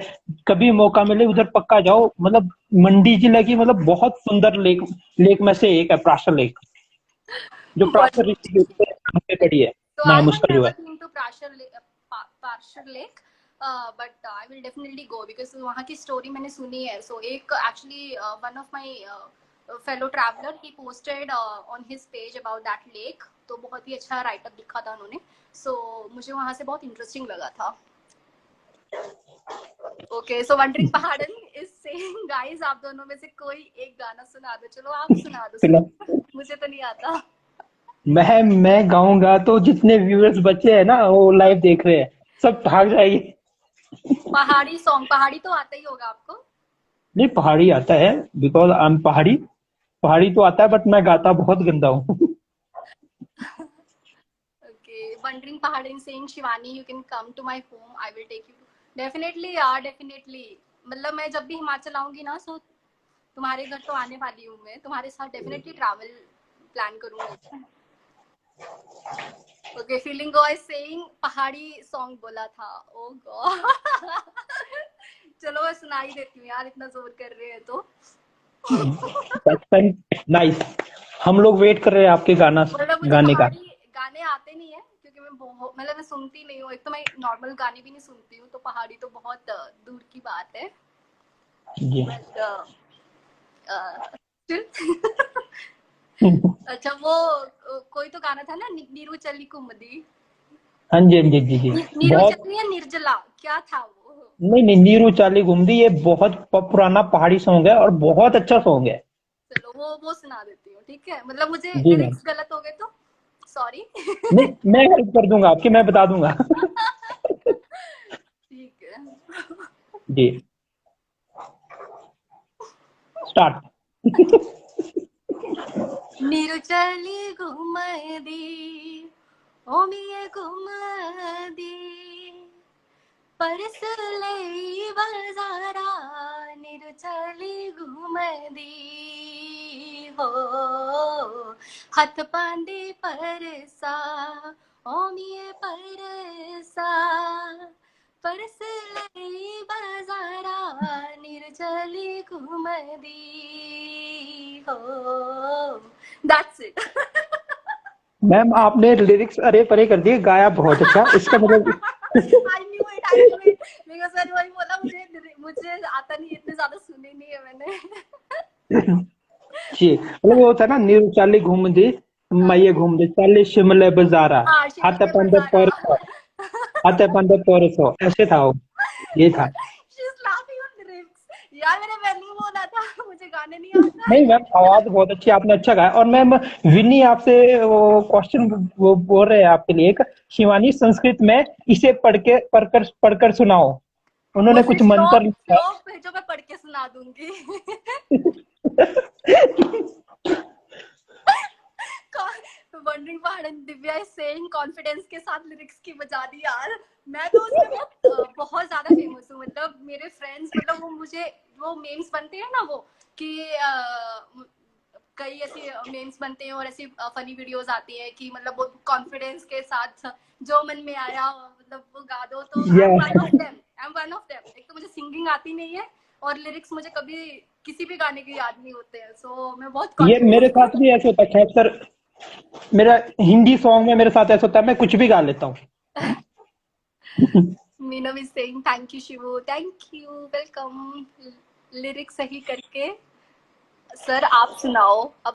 कभी मौका मिले उधर पक्का जाओ, मतलब मंडी जिले की मतलब बहुत सुंदर लेक लेक में से एक है प्राशर लेक, जो प्राशर वन ऋषि के ऊपर पे पड़ी है, So I नाम have उसका जो never है। been to Parshar Lake, but I will definitely go because वहाँ की story मैंने सुनी है. So एक actually one of my fellow traveler he posted on his page about that lake. तो बहुत ही अच्छा write up लिखा था उन्होंने. So मुझे वहाँ से बहुत interesting लगा था. Okay, so Wandering Pahadan is saying guys आप दोनों में से कोई एक गाना सुना दो. चलो आप सुना दो. मुझे तो नहीं आता. मैं गाऊंगा तो जितने व्यूअर्स बचे हैं ना वो लाइव देख रहे हैं, सब भाग जाएंगे। पहाड़ी सॉन्ग, पहाड़ी तो आता ही होगा आपको. नहीं, पहाड़ी आता है, बिकॉज आई एम पहाड़ी। पहाड़ी तो आता है, बट मैं गाता बहुत गंदा हूँ। Okay, Wandering Pahadin saying Shivani, you can come to my home. I will take you. Definitely यार, definitely. मतलब मैं जब भी हिमाचल आऊंगी ना, so तुम्हारे घर तो आने वाली हूँ मैं, तुम्हारे साथ definitely travel plan करूंगी. Okay, feeling go is saying पहाड़ी song बोला था. Oh god. चलो मैं सुना ही देती हूँ यार, इतना जोर कर रहे हैं तो. नाइस। हम लोग वेट कर रहे हैं आपके गाना मतलब मुझे गाने का। पहाड़ी गाने आते नहीं है क्योंकि मैं बहुत मतलब मैं सुनती नहीं हूँ. एक तो मैं नॉर्मल गाने भी नहीं सुनती हूँ, तो पहाड़ी तो बहुत दूर की बात है. जी। बट अच्छा वो कोई तो गाना था ना, नीरू चली कुमदी. हाँ जी, हाँ जी, जी जी। नीरू बहुत। चली या निर्जला, क्या था वो? नहीं नहीं, नीरू चाली घुमदी ये बहुत पुराना पहाड़ी सॉन्ग है और बहुत अच्छा सॉन्ग है। चलो वो सुना देती हूँ, ठीक है. मतलब मुझे जी मैम। लिरिक्स गलत हो गए तो सॉरी. नहीं, मैं हेल्प कर दूंगा आपकी, मैं बता दूंगा। ठीक है. जी। स्टार्ट। नीरू चली घुमदी, ओ मिये घुमदी, परस लई बजारा, नीरू चली घुमदी हो, हथ पांदी परसा, ओ मिये परसा, परस लई बजारा, नीरू चली घुमदी हो. That's it. मैम आपने लिरिक्स अरे परे कर दिए, गाया बहुत अच्छा, इसका मतलब। I knew it, I knew it. Because मैंने वही बोला, मुझे आता नहीं, इतने ज्यादा सुने नहीं है मैंने. जी, मतलब वो होता है ना, नीरू चाली घूम दी, हाँ मैं घूम दी चाली शिमले बाजारा, हाँ, हाथ शिमले पंदे बाजारा. परसो, हाथ पंदे परसो, ऐसे था वो, ये था। She's laughing on lyrics. यार मैंने नहीं बोला था, मुझे गाने नहीं आता नहीं है. मैम, आवाज बहुत अच्छी, आपने अच्छा गाया। और मैम विन्नी आपसे वो क्वेश्चन वो बोल रहे हैं आपके लिए, एक शिवानी संस्कृत में इसे पढ़कर सुनाओ। उन्होंने मुझे कुछ मंत्र श्लोक लिखा श्लोक भेजो, मैं पढ़ के सुना दूंगी. वंडरिंग पहाड़न दिव्या इज सेइंग कॉन्फिडेंस के साथ लिरिक्स की बजा दी यार. मैं तो उसमें बहुत ज्यादा फेमस हूँ. मतलब मेरे फ्रेंड्स, मतलब वो मुझे वो मेम्स बनते हैं ना, वो कि कई ऐसे मेम्स बनते हैं और ऐसी फनी वीडियोस आती है कि मतलब वो कॉन्फिडेंस के साथ जो मन में आया मतलब वो गा दो. तो आई या am one of them, I am one of them. एक तो मुझे सिंगिंग आती नहीं है और लिरिक्स मुझे कभी किसी भी गाने के याद नहीं होते हैं. सो मैं बहुत ये मेरे कॉन्फिडेंस साथ भी ऐसे होता है, खासकर मेरा हिंदी सॉन्ग में मेरे साथ ऐसा होता है, मैं कुछ भी गा लेता हूँ। Meenu is saying thank you Shivu, thank you, welcome. Lyrics सही करके सर आप सुनाओ अब.